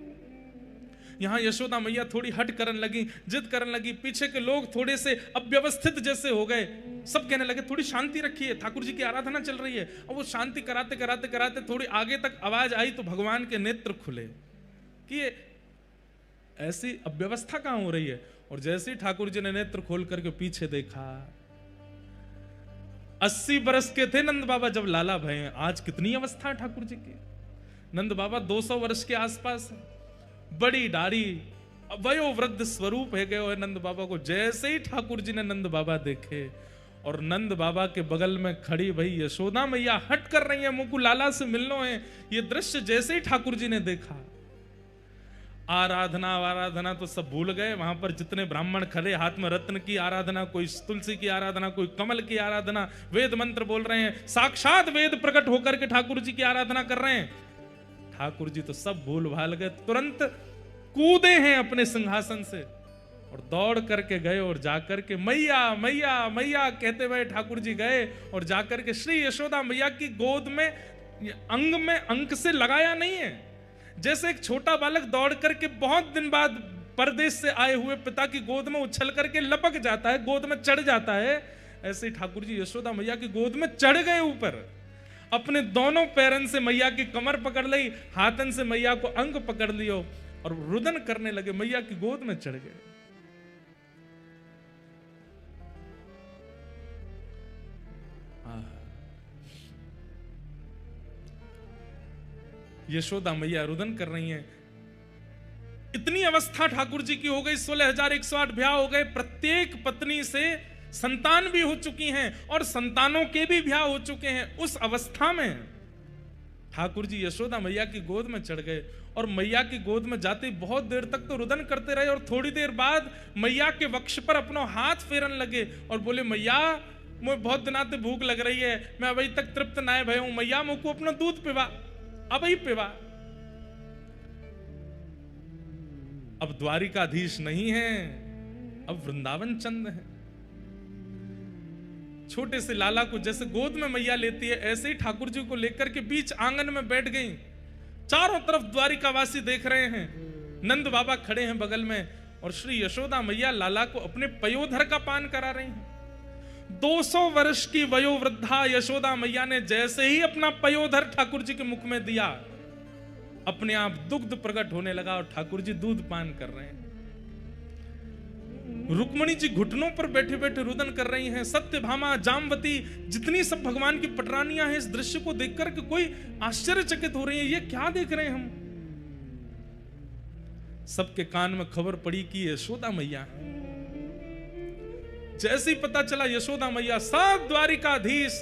यहां यशोदा मैया थोड़ी हट करने लगी, जिद करने लगी, पीछे के लोग थोड़े से अव्यवस्थित जैसे हो गए, सब कहने लगे थोड़ी शांति रखिए, ठाकुर जी की आराधना चल रही है। और वो शांति कराते कराते कराते थोड़ी आगे तक आवाज आई तो भगवान के नेत्र खुले कि ये ऐसी अव्यवस्था कहां हो रही है। और जैसे ही ठाकुर जी ने नेत्र खोल करके पीछे देखा, 80 बरस के थे नंद बाबा जब लाला भये, आज कितनी अवस्था है ठाकुर जी की। नंद बाबा 200 वर्ष के आसपास, बड़ी दाढ़ी, वयोवृद्ध स्वरूप है गए और नंद बाबा को जैसे ही ठाकुर जी ने नंद बाबा देखे और नंद बाबा के बगल में खड़ी भाई यशोदा मैया हट कर रही है, मुंह को लाला से मिलना है। ये दृश्य जैसे ही ठाकुर जी ने देखा, आराधना तो सब भूल गए। वहां पर जितने ब्राह्मण खड़े, हाथ में रत्न की आराधना, कोई तुलसी की आराधना, कोई कमल की आराधना, वेद मंत्र बोल रहे हैं, साक्षात वेद प्रकट होकर के ठाकुर जी की आराधना कर रहे हैं। ठाकुर जी तो सब भूल भाल गए, तुरंत कूदे हैं अपने सिंहासन से और दौड़ करके गए और जाकर के मैया मैया मैया कहते हुए ठाकुर जी गए और जाकर के श्री यशोदा मैया की गोद में अंक से लगाया नहीं है। जैसे एक छोटा बालक दौड़ करके बहुत दिन बाद परदेश से आए हुए पिता की गोद में उछल करके लपक जाता है, गोद में चढ़ जाता है, ऐसे ही ठाकुर जी यशोदा मैया की गोद में चढ़ गए ऊपर। अपने दोनों पैरन से मैया की कमर पकड़ ली, हाथन से मैया को अंग पकड़ लियो और रुदन करने लगे, मैया की गोद में चढ़ गए। यशोदा मैया रुदन कर रही हैं। इतनी अवस्था ठाकुर जी की हो गई, 16,108 ब्याह हो गए, प्रत्येक पत्नी से संतान भी हो चुकी हैं और संतानों के भी ब्याह हो चुके हैं। उस अवस्था में ठाकुर जी यशोदा मैया की गोद में चढ़ गए और मैया की गोद में जाते बहुत देर तक तो रुदन करते रहे और थोड़ी देर बाद मैया के वक्ष पर अपना हाथ फेरन लगे और बोले मैया मुझे बहुत दिनों से भूख लग रही है, मैं अभी तक तृप्त ना भय हूं, मैया मुझको अपना दूध पिवा, अब ही पिवा। अब द्वारिकाधीश नहीं है, अब वृंदावन चंद है। छोटे से लाला को जैसे गोद में मैया लेती है, ऐसे ही ठाकुर जी को लेकर के बीच आंगन में बैठ गई। चारों तरफ द्वारिकावासी देख रहे हैं, नंद बाबा खड़े हैं बगल में और श्री यशोदा मैया लाला को अपने पयोधर का पान करा रही हैं। 200 वर्ष की वयोवृद्धा यशोदा मैया ने जैसे ही अपना पयोधर ठाकुर जी के मुख में दिया, अपने आप दुग्ध प्रकट होने लगा और ठाकुर जी दूध पान कर रहे हैं। रुक्मणी जी घुटनों पर बैठे बैठे रुदन कर रही हैं। सत्यभामा, जामवती, जितनी सब भगवान की पटरानियां हैं, इस दृश्य को देखकर के कोई आश्चर्यचकित हो रही है, ये क्या देख रहे हैं हम। सबके कान में खबर पड़ी कि यशोदा मैया है। जैसे ही पता चला यशोदा मैया, सब द्वारिकाधीश,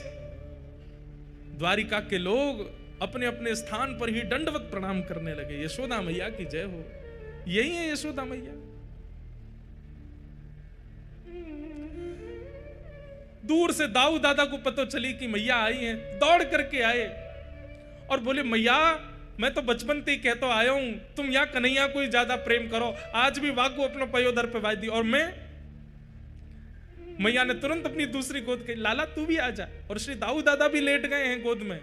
द्वारिका के लोग अपने अपने स्थान पर ही दंडवत प्रणाम करने लगे। यशोदा मैया की जय हो। यही है यशोदा मैया। दूर से दाऊ दादा को पता चली कि मैया आई हैं, दौड़ करके आए और बोले मैया मैं तो बचपन से ही कहता आया हूं, तुम यहाँ कन्हैया को ही ज्यादा प्रेम करो, आज भी वाकू अपना पयोधर पे वाई दी। और मैं, मैया ने तुरंत अपनी दूसरी गोद कही, लाला तू भी आ जा। और श्री दाऊ दादा भी लेट गए हैं गोद में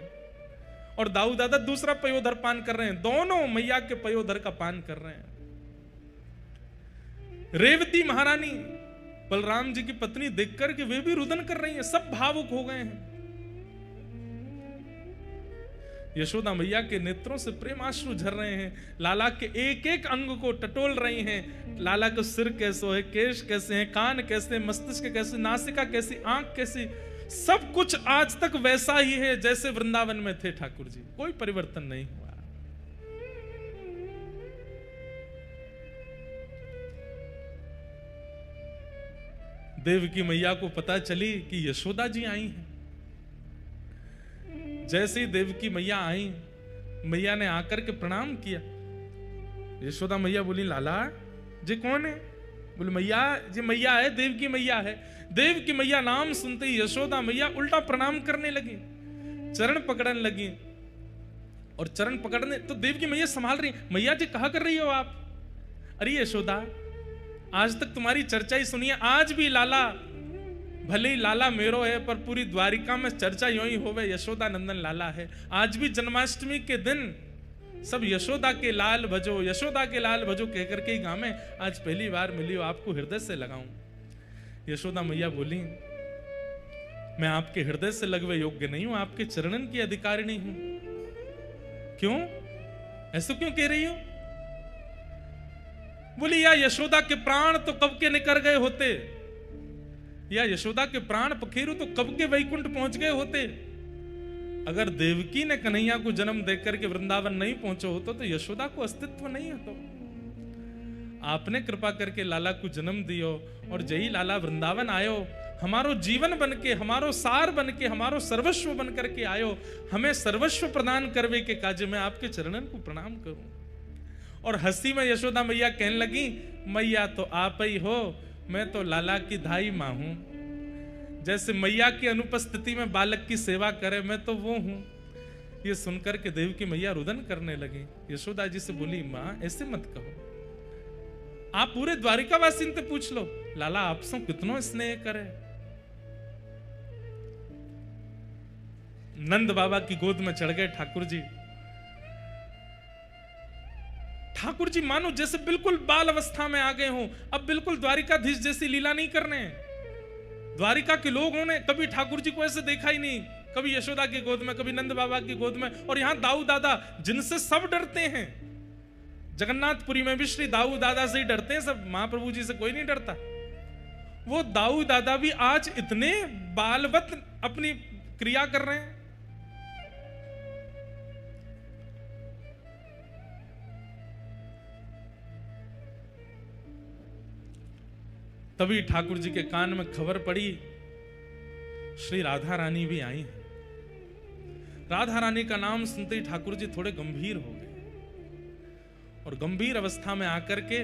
और दाऊ दादा दूसरा पयोधर पान कर रहे हैं। दोनों मैया के पयोधर का पान कर रहे हैं। रेवती महारानी बलराम जी की पत्नी देखकर के वे भी रुदन कर रही हैं, सब भावुक हो गए हैं। यशोदा मैया के नेत्रों से प्रेमाश्रु झर रहे हैं। लाला के एक एक अंग को टटोल रही हैं। लाला का सिर कैसे है, केश कैसे हैं, कान कैसे, मस्तिष्क कैसे, नासिका कैसी, आंख कैसी, सब कुछ आज तक वैसा ही है जैसे वृंदावन में थे ठाकुर जी, कोई परिवर्तन नहीं हुआ। देवकी मैया को पता चली कि यशोदा जी आई हैं। जैसे ही देवकी मैया आई, मैया ने आकर के प्रणाम किया। यशोदा मैया बोली, लाला जी कौन है? बोले, मैया जी मैया है, देवकी मैया है। देवकी मैया नाम सुनते ही यशोदा मैया उल्टा प्रणाम करने लगी, चरण पकड़ने लगी। और चरण पकड़ने तो देवकी मैया संभाल रही, मैया जी कहा कर रही हो आप? अरे यशोदा, आज तक तुम्हारी चर्चा ही सुनिए, आज भी लाला, भले ही लाला मेरो है पर पूरी द्वारिका में चर्चा यूं ही होवे, यशोदा नंदन लाला है। आज भी जन्माष्टमी के दिन सब यशोदा के लाल भजो, यशोदा के लाल भजो कहकर के ही गावे। आज पहली बार मिली हो, आपको हृदय से लगाऊं। यशोदा मैया बोली, मैं आपके हृदय से लगवे योग्य नहीं हूं, आपके चरणन की अधिकारिणी हूं। क्यों? ऐसा क्यों कह रही हो? बोली, या यशोदा के प्राण तो कब के निकल गए होते, या यशोदा के प्राण पखेरु तो कब के वैकुंठ पहुंच गए होते। अगर देवकी ने कन्हैया को जन्म देकर के वृंदावन नहीं पहुंचे होते तो यशोदा को अस्तित्व नहीं होता। आपने कृपा करके लाला को जन्म दियो, और जय लाला वृंदावन आयो, हमारो जीवन बन के, हमारो सार बन के, हमारो सर्वस्व बन करके आयो, हमें सर्वस्व प्रदान करवे के काज में आपके चरणन को प्रणाम करूं। और हंसी में यशोदा मैया कहने लगी, मैया तो आप ही हो, मैं तो लाला की धाई मां हूं। जैसे मैया की अनुपस्थिति में बालक की सेवा करे, मैं तो वो हूं। ये सुनकर के देवकी मैया रुदन करने लगी। यशोदा जी से बोली, मां ऐसे मत कहो, आप पूरे द्वारिकावासी से पूछ लो, लाला आपसे कितनो स्नेह करे। नंद बाबा की गोद में चढ़ गए ठाकुर जी। ठाकुर जी मानो जैसे बिल्कुल बाल अवस्था में आ गए हों, अब बिल्कुल द्वारिकाधीश जैसी लीला नहीं करने। द्वारिका के लोगों ने कभी ठाकुर जी को ऐसे देखा ही नहीं, कभी यशोदा की गोद में, कभी नंद बाबा की गोद में, और यहां दाऊ दादा जिनसे सब डरते हैं। जगन्नाथपुरी में भी श्री दाऊ दादा से ही डरते हैं सब, महाप्रभु जी से कोई नहीं डरता। वो दाऊ दादा भी आज इतने बालवत अपनी क्रिया कर रहे हैं। तभी ठाकुर जी के कान में खबर पड़ी, श्री राधा रानी भी आई हैं। राधा रानी का नाम सुनते ही ठाकुर जी थोड़े गंभीर हो गए, और गंभीर अवस्था में आकर के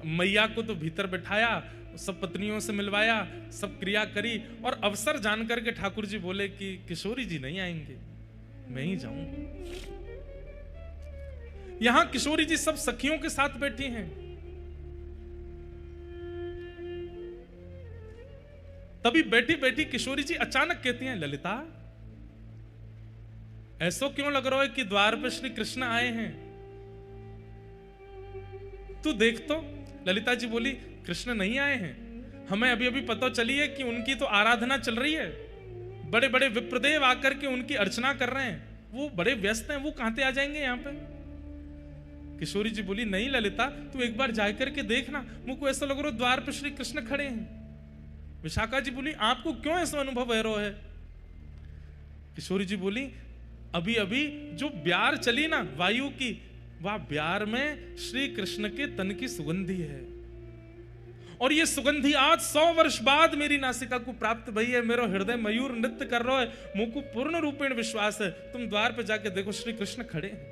मैया को तो भीतर बिठाया, सब पत्नियों से मिलवाया, सब क्रिया करी, और अवसर जानकर के ठाकुर जी बोले कि किशोरी जी नहीं आएंगे, मैं ही जाऊंगा। यहां किशोरी जी सब सखियों के साथ बैठी हैं। तभी बैठी बैठी किशोरी जी अचानक कहती हैं, ललिता ऐसो क्यों लग रहा है कि द्वार पर श्री कृष्ण आए हैं? तू देख तो। ललिता जी बोली, कृष्ण नहीं आए हैं, हमें अभी अभी पता चली है कि उनकी तो आराधना चल रही है, बड़े बड़े विप्रदेव आकर के उनकी अर्चना कर रहे हैं, वो बड़े व्यस्त हैं, वो कहां से आ जाएंगे यहाँ पे। किशोरी जी बोली, नहीं ललिता, तू एक बार जाकर के देखना, मुझको ऐसा लग रहा है द्वार पर श्री कृष्ण खड़े हैं। विशाखा जी बोली, आपको क्यों ऐसा अनुभव हो रहा है? किशोरी जी बोली, अभी अभी जो ब्यार चली ना वायु की, वह ब्यार में श्री कृष्ण के तन की सुगंधी है, और ये सुगंधी आज 100 वर्ष बाद मेरी नासिका को प्राप्त भई है। मेरा हृदय मयूर नृत्य कर रहा है, मुझको पूर्ण रूपेण विश्वास है, तुम द्वार पे जाके देखो श्री कृष्ण खड़े हैं।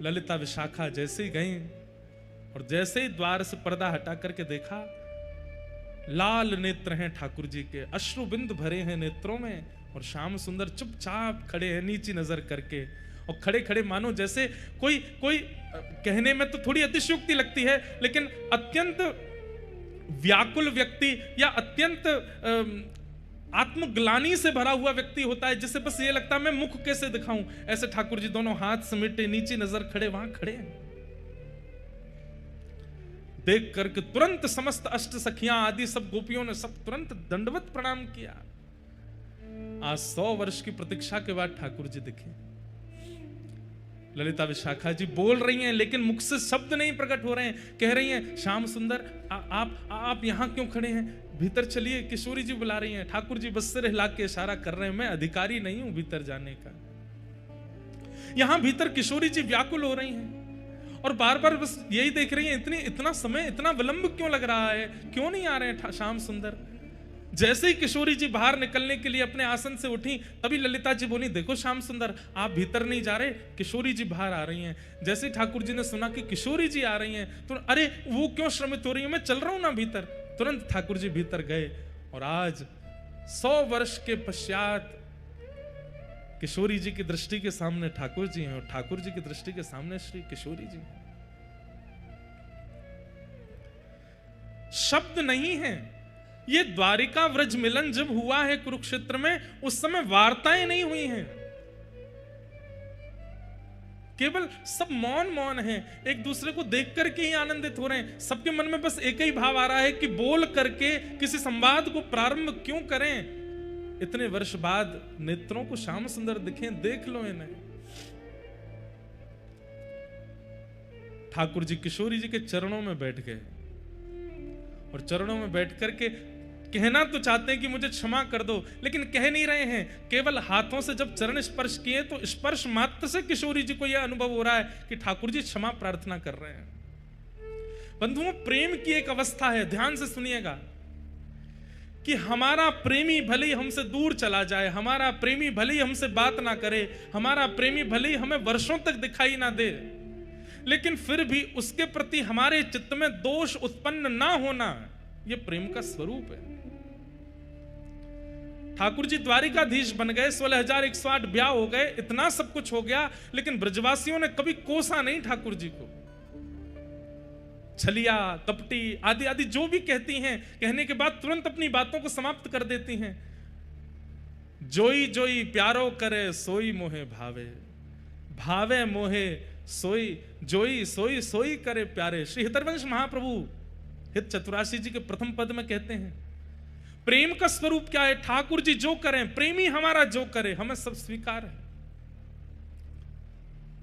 ललिता विशाखा जैसे ही गई, और जैसे ही द्वार से पर्दा हटा करके देखा, लाल नेत्र हैं ठाकुर जी के, अश्रु बिंद भरे हैं नेत्रों में, और श्याम सुंदर चुपचाप खड़े हैं नीची नजर करके, और खड़े खड़े मानो जैसे कोई कहने में तो थोड़ी अतिशयोक्ति लगती है, लेकिन अत्यंत व्याकुल व्यक्ति या अत्यंत आत्मग्लानि से भरा हुआ व्यक्ति होता है, जिसे बस ये लगता है मैं मुख कैसे दिखाऊं। ऐसे ठाकुर जी दोनों हाथ समेटे नीची नजर खड़े वहां खड़े हैं। देख करके तुरंत समस्त अष्ट सखियां आदि सब गोपियों ने सब तुरंत दंडवत प्रणाम किया। आज 100 वर्ष की प्रतीक्षा के बाद ठाकुर जी दिखे। ललिता विशाखा जी बोल रही हैं, लेकिन मुख से शब्द नहीं प्रकट हो रहे हैं। कह रही हैं, श्याम सुंदर आप यहां क्यों खड़े हैं? भीतर चलिए, किशोरी जी बुला रही हैं। ठाकुर जी बस सिर हिला के इशारा कर रहे हैं, मैं अधिकारी नहीं हूं भीतर जाने का। यहां भीतर किशोरी जी व्याकुल हो रही हैं, और बार बार बस यही देख रही हैं, इतना समय, इतना विलंब क्यों लग रहा है, क्यों नहीं आ रहे हैं श्याम सुंदर। जैसे ही किशोरी जी बाहर निकलने के लिए अपने आसन से उठी, तभी ललिता जी बोली, देखो श्याम सुंदर, आप भीतर नहीं जा रहे, किशोरी जी बाहर आ रही हैं। जैसे ही ठाकुर जी ने सुना कि किशोरी जी आ रही हैं, तो अरे वो क्यों श्रमित हो रही है, मैं चल रहा हूं ना भीतर। तुरंत ठाकुर जी भीतर गए और आज 100 वर्ष के पश्चात किशोरी जी की दृष्टि के सामने ठाकुर जी हैं और ठाकुर जी की दृष्टि के सामने श्री किशोरी जी हैं। शब्द नहीं है। ये द्वारिका व्रज मिलन जब हुआ है कुरुक्षेत्र में, उस समय वार्ताएं नहीं हुई हैं, केवल सब मौन मौन हैं, एक दूसरे को देख करके ही आनंदित हो रहे हैं। सबके मन में बस एक ही भाव आ रहा है कि बोल करके किसी संवाद को प्रारंभ क्यों करें। इतने वर्ष बाद नेत्रों को श्याम सुंदर दिखें, देख लो इन्हें। ठाकुर जी किशोरी जी के चरणों में बैठ गए और चरणों में बैठ करके कहना तो चाहते हैं कि मुझे क्षमा कर दो, लेकिन कह नहीं रहे हैं। केवल हाथों से जब चरण स्पर्श किए तो स्पर्श मात्र से किशोरी जी को यह अनुभव हो रहा है कि ठाकुर जी क्षमा प्रार्थना कर रहे हैं। बंधुओं, प्रेम की एक अवस्था है, ध्यान से सुनिएगा, कि हमारा प्रेमी भले ही हमसे दूर चला जाए, हमारा प्रेमी भले ही हमसे बात ना करे, हमारा प्रेमी भले ही हमें वर्षों तक दिखाई ना दे, लेकिन फिर भी उसके प्रति हमारे चित्त में दोष उत्पन्न ना होना, यह प्रेम का स्वरूप है। ठाकुर जी द्वारिकाधीश बन गए, 16,108 ब्याह हो गए, इतना सब कुछ हो गया, लेकिन ब्रजवासियों ने कभी कोसा नहीं ठाकुर जी को। छलिया, कपटी आदि आदि जो भी कहती हैं, कहने के बाद तुरंत अपनी बातों को समाप्त कर देती हैं। जोई जोई प्यारो करे सोई मोहे भावे, भावे मोहे सोई, जोई सोई सोई करे प्यारे। श्री हितरवंश महाप्रभु हित चतुराशी जी के प्रथम पद में कहते हैं, प्रेम का स्वरूप क्या है? ठाकुर जी जो करें, प्रेमी हमारा जो करे, हमें सब स्वीकार है।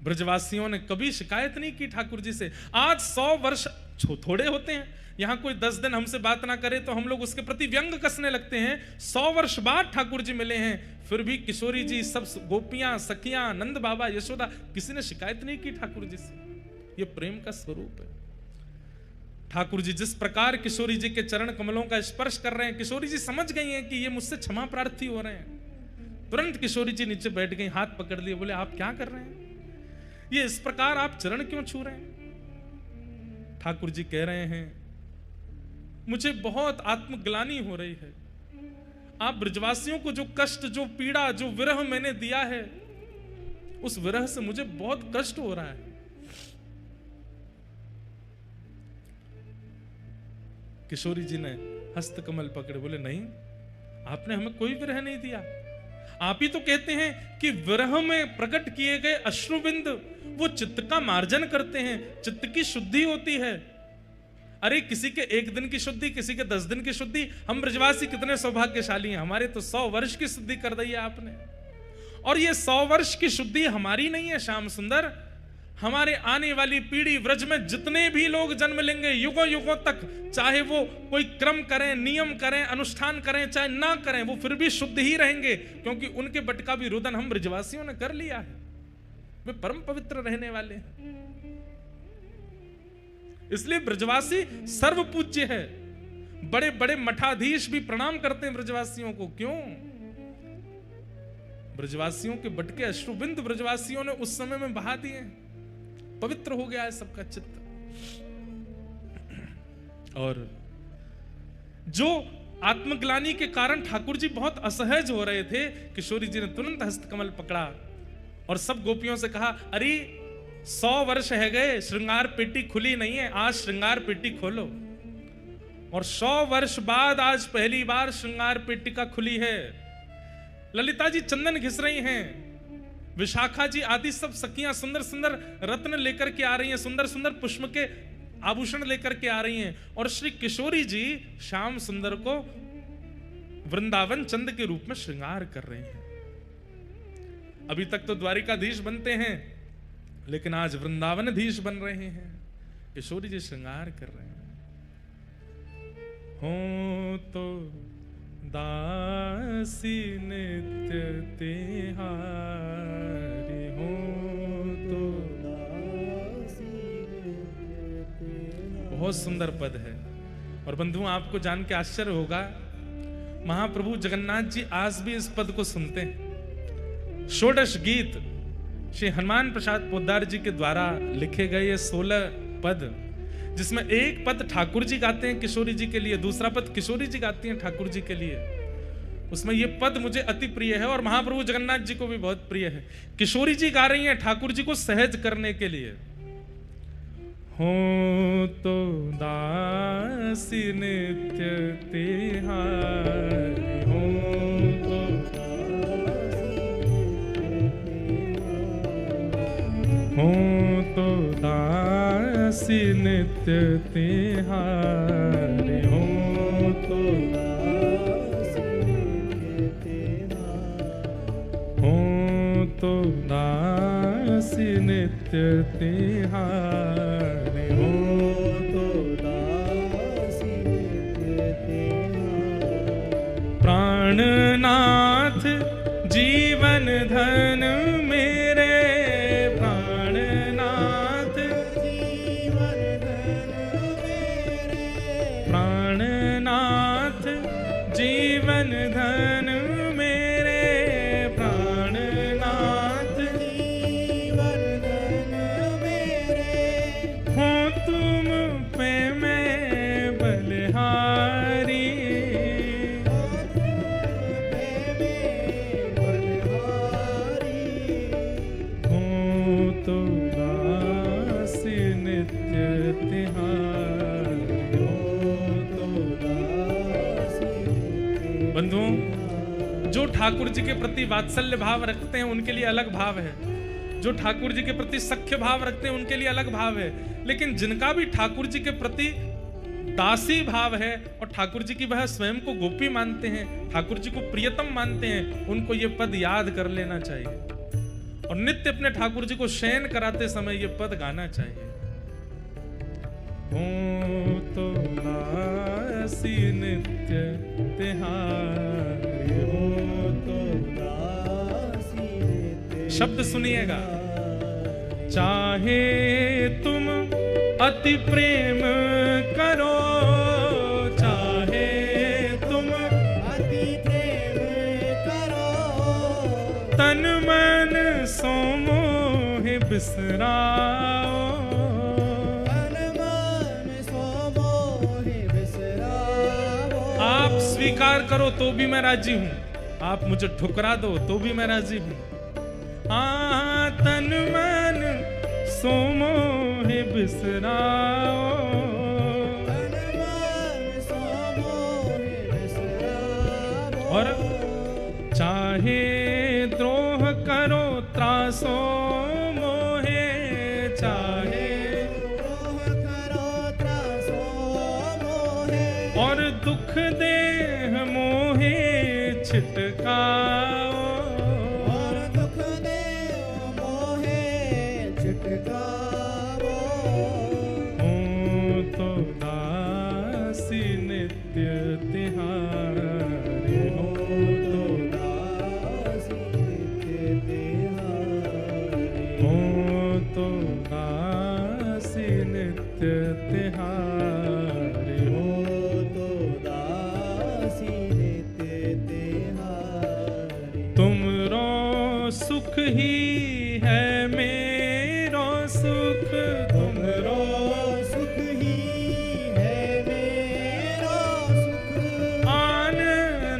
ब्रजवासियों ने कभी शिकायत नहीं की ठाकुर जी से। आज 100 वर्ष थोड़े होते हैं, यहां कोई 10 दिन हमसे बात ना करे तो हम लोग उसके प्रति व्यंग कसने लगते हैं। 100 वर्ष बाद ठाकुर जी मिले हैं, फिर भी किशोरी जी, सब गोपियां, सखियां, नंद बाबा, यशोदा, किसी ने शिकायत नहीं की ठाकुर जी से। यह प्रेम का स्वरूप है। ठाकुर जी जिस प्रकार किशोरी जी के चरण कमलों का स्पर्श कर रहे हैं, किशोरी जी समझ गई हैं कि ये मुझसे क्षमा प्रार्थी हो रहे हैं। तुरंत किशोरी जी नीचे बैठ गई, हाथ पकड़ लिए, बोले आप क्या कर रहे हैं, ये इस प्रकार आप चरण क्यों छू रहे हैं? ठाकुर जी कह रहे हैं, मुझे बहुत आत्मग्लानि हो रही है। आप ब्रजवासियों को जो कष्ट, जो पीड़ा, जो विरह मैंने दिया है, उस विरह से मुझे बहुत कष्ट हो रहा है। किशोरी जी ने हस्त कमल पकड़े, बोले नहीं, आपने हमें कोई विरह नहीं दिया। आप ही तो कहते हैं कि विरह में प्रकट किए गए अश्रुबिंद वो चित्त का मार्जन करते हैं, चित्त की शुद्धि होती है। अरे किसी के 1 दिन की शुद्धि, किसी के 10 दिन की शुद्धि, हम ब्रजवासी कितने सौभाग्यशाली हैं, हमारे तो 100 वर्ष की शुद्धि कर दी है आपने। और ये 100 वर्ष की शुद्धि हमारी नहीं है श्याम सुंदर, हमारे आने वाली पीढ़ी व्रज में जितने भी लोग जन्म लेंगे युगों युगों तक, चाहे वो कोई क्रम करें, नियम करें, अनुष्ठान करें, चाहे ना करें, वो फिर भी शुद्ध ही रहेंगे, क्योंकि उनके बट का भी रुदन हम ब्रजवासियों ने कर लिया है। वे परम पवित्र रहने वाले हैं। इसलिए ब्रजवासी सर्व पूज्य है। बड़े बड़े मठाधीश भी प्रणाम करते हैं ब्रजवासियों को। क्यों? ब्रजवासियों के बट के अश्रुबिंद ब्रजवासियों ने उस समय में बहा दिए, पवित्र हो गया है सबका चित्त। और जो आत्मग्लानि के कारण ठाकुर जी बहुत असहज हो रहे थे, किशोरी जी ने तुरंत हस्तकमल पकड़ा और सब गोपियों से कहा, अरे 100 वर्ष है गए, श्रृंगार पेटी खुली नहीं है, आज श्रृंगार पेटी खोलो। और 100 वर्ष बाद आज पहली बार श्रृंगार पेटिका खुली है। ललिता जी चंदन घिस रही हैं, विशाखा जी आदि सब सखियां सुंदर सुंदर रत्न लेकर के आ रही हैं, सुंदर सुंदर पुष्प के आभूषण लेकर के आ रही हैं, और श्री किशोरी जी श्याम सुंदर को वृंदावन चंद के रूप में श्रृंगार कर रहे हैं। अभी तक तो द्वारिकाधीश बनते हैं, लेकिन आज वृंदावनाधीश बन रहे हैं। किशोरी जी श्रृंगार कर रहे हैं। हो तो दासी नित्य तिहारी, हो तो दासी बहुत सुंदर पद है। और बंधुओं, आपको जान के आश्चर्य होगा, महाप्रभु जगन्नाथ जी आज भी इस पद को सुनते हैं। षोडश गीत श्री हनुमान प्रसाद पोद्दार जी के द्वारा लिखे गए ये 16 पद, जिसमें एक पद ठाकुर जी गाते हैं किशोरी जी के लिए, दूसरा पद किशोरी जी गाती हैं ठाकुर जी के लिए, उसमें ये पद मुझे अति प्रिय है और महाप्रभु जगन्नाथ जी को भी बहुत प्रिय है। किशोरी जी गा रही हैं ठाकुर जी को सहज करने के लिए। हो तो दासी नित्य तिहारी, हो तो दासी नित्य तिहारी, हो तो दासी नित्य तिहारी, हो तो दासी नित्य तिहारी। प्राणनाथ जीवन धन मेरे, प्राणनाथ जीवन धन मेरे, प्राणनाथ जीवन धन मेरे, प्राणनाथ जीवन धन मेरे। हो तुम पे मैं बलिहारी, हो तो दासी नित्य तिहारी, हो तो दासी। बंधुओं, जो ठाकुर जी के प्रति वात्सल्य भाव रखते हैं उनके लिए अलग भाव है, जो ठाकुर जी के प्रति सख्य भाव रखते हैं उनके लिए अलग भाव है, लेकिन जिनका भी ठाकुर जी के प्रति दासी भाव है और ठाकुर जी की वह स्वयं को गोपी मानते हैं, ठाकुर जी को प्रियतम मानते हैं, उनको ये पद याद कर लेना चाहिए और नित्य अपने ठाकुर जी को शयन कराते समय ये पद गाना चाहिए। हो तो दासी नित्य तिहारी, हो तो दासी नित्य। शब्द सुनिएगा। चाहे तुम अति प्रेम करो, चाहे तुम अति प्रेम करो, तन मन सो मोह बिसराओ, तन मन सो मोह बिसराओ। आप स्वीकार करो तो भी मैं राजी हूं, आप मुझे ठुकरा दो तो भी मैं राजी हूं। हाँ, तन मन सो मोह बिसराओ, तन मन सो मोह बिसराओ। और चाहे द्रोह करो त्रासो मोहे, चाहे द्रोह करो त्रासो मोहे, और दुख देह मोहे छिटकाओ, और दुख देह मोहे छिटकाओ। हो तो दासी नित्य तिहारी, हो तो दासी नित्य तिहारी, हो तो दासी नित्य तिहारी, हो तो दासी नित्य तिहारी। तुमरो सुख ही है मेरो सुख, तुमरो सुख ही है मेरो सुख, आन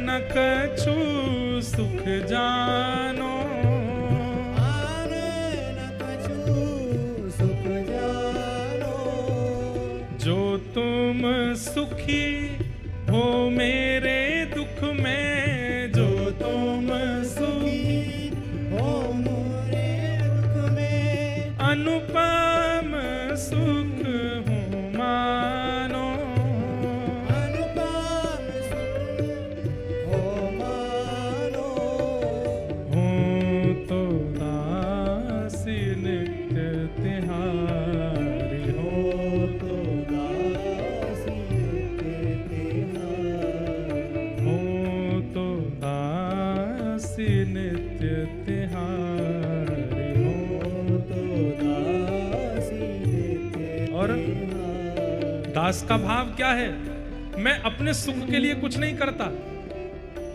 न कछु सुख जानो, आन न कछु सुख जानो। जो तुम सुखी हो मेरे दुख में, जो तुम सुखी हो मेरे दुख में, अनुपम सुख हो मानो, अनुपम सुख हो मानो। हो तो दासी नित्य तिहारी, हो तो दासी नित्य तिहारी, हो तो दासी नित्य तिहारी, हो तो दासी नित्य। और दास का भाव क्या है? मैं अपने सुख के लिए कुछ नहीं करता,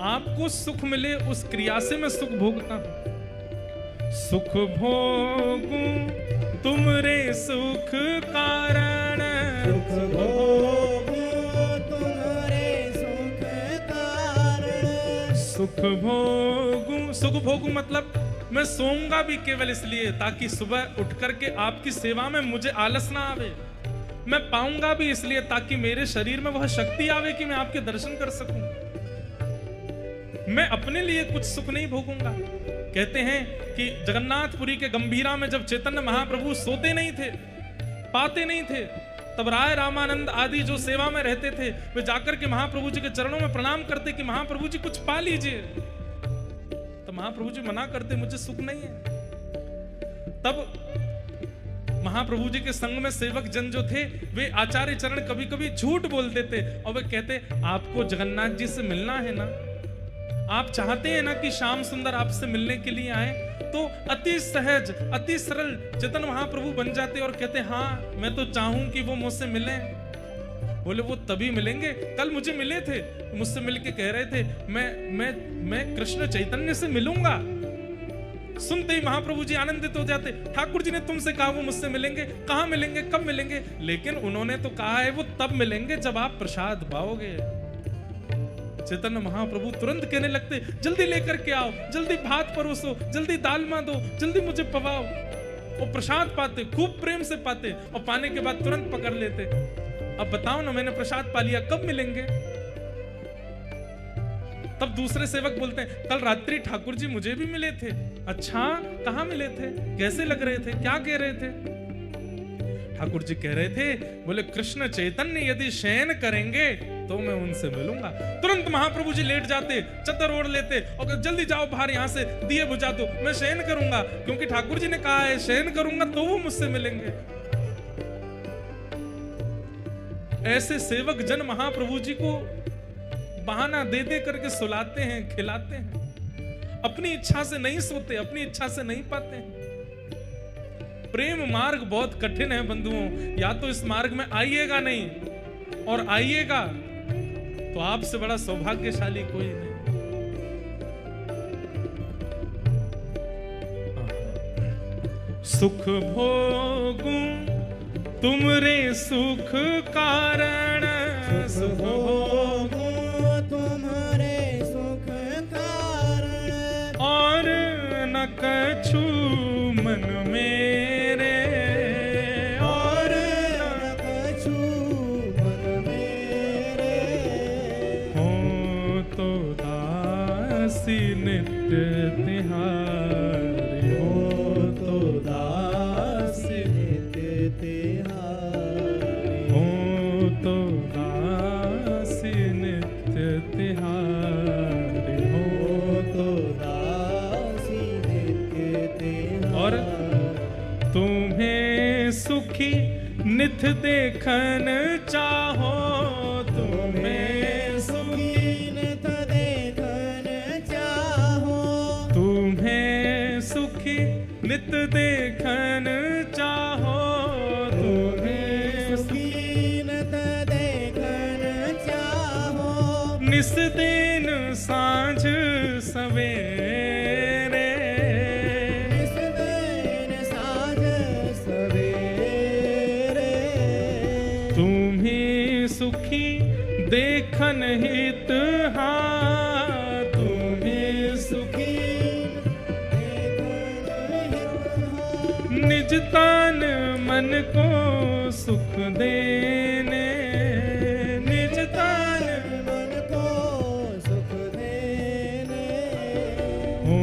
आपको सुख मिले उस क्रिया से मैं सुख भोगता हूं। सुख भोगू तुमरे सुख कारण, सुख भोगू तुम्हारे सुख कारण। सुख भोगू, सुख भोगू मतलब मैं सोऊंगा भी केवल इसलिए ताकि सुबह उठ करके आपकी सेवा में मुझे आलस ना आवे। मैं पाऊंगा भी इसलिए ताकि मेरे शरीर में वह शक्ति आवे कि मैं आपके दर्शन कर सकूं। मैं अपने लिए कुछ सुख नहीं भोगूंगा। कहते हैं कि जगन्नाथपुरी के गंभीरा में जब चैतन्य महाप्रभु सोते नहीं थे, पाते नहीं थे, तब राय रामानंद आदि जो सेवा में रहते थे वे जाकर के महाप्रभु जी के चरणों में प्रणाम करते कि महाप्रभु जी कुछ पा लीजिए। तो महाप्रभु जी मना करते, मुझे सुख नहीं है। तब महाप्रभु जी के संग में सेवक जन जो थे वे आचार्य चरण कभी कभी झूठ बोल देते और वे कहते, आपको जगन्नाथ जी से मिलना है ना, आप चाहते हैं ना कि श्याम सुंदर आपसे मिलने के लिए आए, तो अति सहज अति सरल चैतन्य महाप्रभु बन जाते और कहते, हाँ मैं तो चाहूं कि वो मुझसे मिले। बोले वो तभी मिलेंगे, कल मुझे मिले थे, मुझसे मिलके कह रहे थे मैं कृष्ण चैतन्य से मिलूंगा। सुनते ही महाप्रभु जी आनंदित हो जाते, ठाकुर जी ने तुमसे कहा वो मुझसे मिलेंगे, कहाँ मिलेंगे, कब मिलेंगे? लेकिन उन्होंने तो कहा है वो तब मिलेंगे जब आप प्रसाद पाओगे। चैतन्य महाप्रभु तुरंत कहने लगते, जल्दी लेकर के आओ, जल्दी भात परोसो, जल्दी दालमा दो, जल्दी मुझे पवाओ। वो प्रसाद पाते, खूब प्रेम से पाते और पाने के बाद तुरंत पकड़ लेते। अब बताओ ना, मैंने प्रसाद पा लिया, कब मिलेंगे? तब दूसरे सेवक बोलते हैं, कल रात्रि ठाकुर जी मुझे भी मिले थे। अच्छा, कहाँ मिले थे, कैसे लग रहे थे, क्या कह रहे थे? ठाकुर जी कह रहे थे, बोले कृष्ण चैतन्य यदि शयन करेंगे तो मैं उनसे मिलूंगा। तुरंत महाप्रभु जी लेट जाते, चद्दर ओढ़ लेते और जल्दी जाओ बाहर, यहां से दिए बुझा दो, मैं शयन करूंगा, क्योंकि ठाकुर जी ने कहा है शयन करूंगा तो वो मुझसे मिलेंगे। ऐसे सेवक जन महाप्रभु जी को बहाना दे दे करके सुलाते हैं, खिलाते हैं। अपनी इच्छा से नहीं सोते, अपनी इच्छा से नहीं पाते हैं। प्रेम मार्ग बहुत कठिन है बंधुओं, या तो इस मार्ग में आइएगा नहीं, और आइएगा तो आपसे बड़ा सौभाग्यशाली कोई नहीं। सुख भोगूं तुमरे सुख कारण, सुख भोगूं तुम्हारे सुख कारण। और न कछु मन मेरे, और न कछु मन मेरे। हो तो दासी नित्य तिहारी, हो तो दासी नित्य तिहारी। हो तो दासी नित्य तिहारी, हो तो दासी नित्य तिहारी। और तुम्हें सुखी नित देखन चाहो, तुम्हें सुखी नित देखन चाहो। तुम्हें सुखी नित देखन चाहो, तुम्हें सुखी नित देखन चाहो। निस दिन सांझ सवेरे, निस दिन साँझ सवेरे। तुम्ही सुखी देखन हित, हाँ तुम्ही सुखी देखन हित। निज तन मन को सुख देने, निज तन मन को सुख देने। हो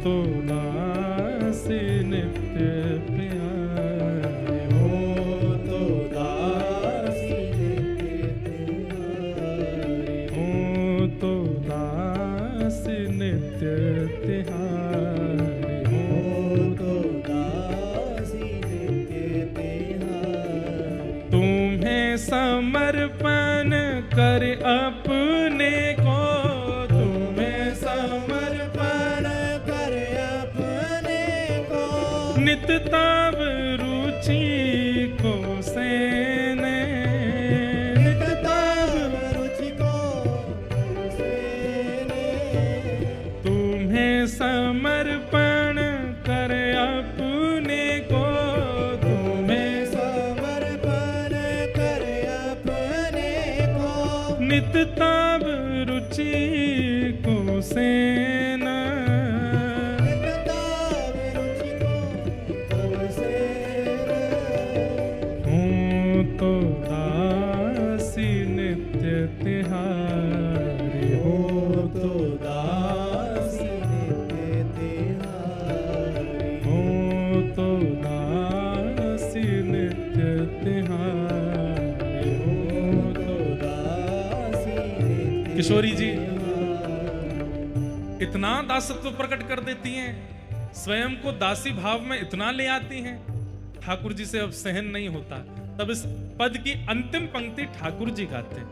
तो दासी नित्य प्यारे, हो तो दासी नित्य तिहारी। हो तो दासी नित्य तिहारी, हो तो दासी नित्य तिहारी। तुम्हें समर्पण कर अपने को, तुम्हें समर्पण कर अपने को। नित तब रुचि को सेने, समर्पण कर अपने को, तुम्हें समर्पण कर अपने को, नित ताब रुचि को सेना, ताब रुचि को सेना। हूँ तो दासी नित्य तिहारी, हो तो दासी नित्य तिहारी, हूँ तो दासी नित्य तिहारी, हो तो दासी नित्य किशोरी जी इतना दासत्व प्रकट कर देती हैं, स्वयं को दासी भाव में इतना ले आती हैं, ठाकुर जी से अब सहन नहीं होता। तब इस पद की अंतिम पंक्ति ठाकुर जी गाते हैं,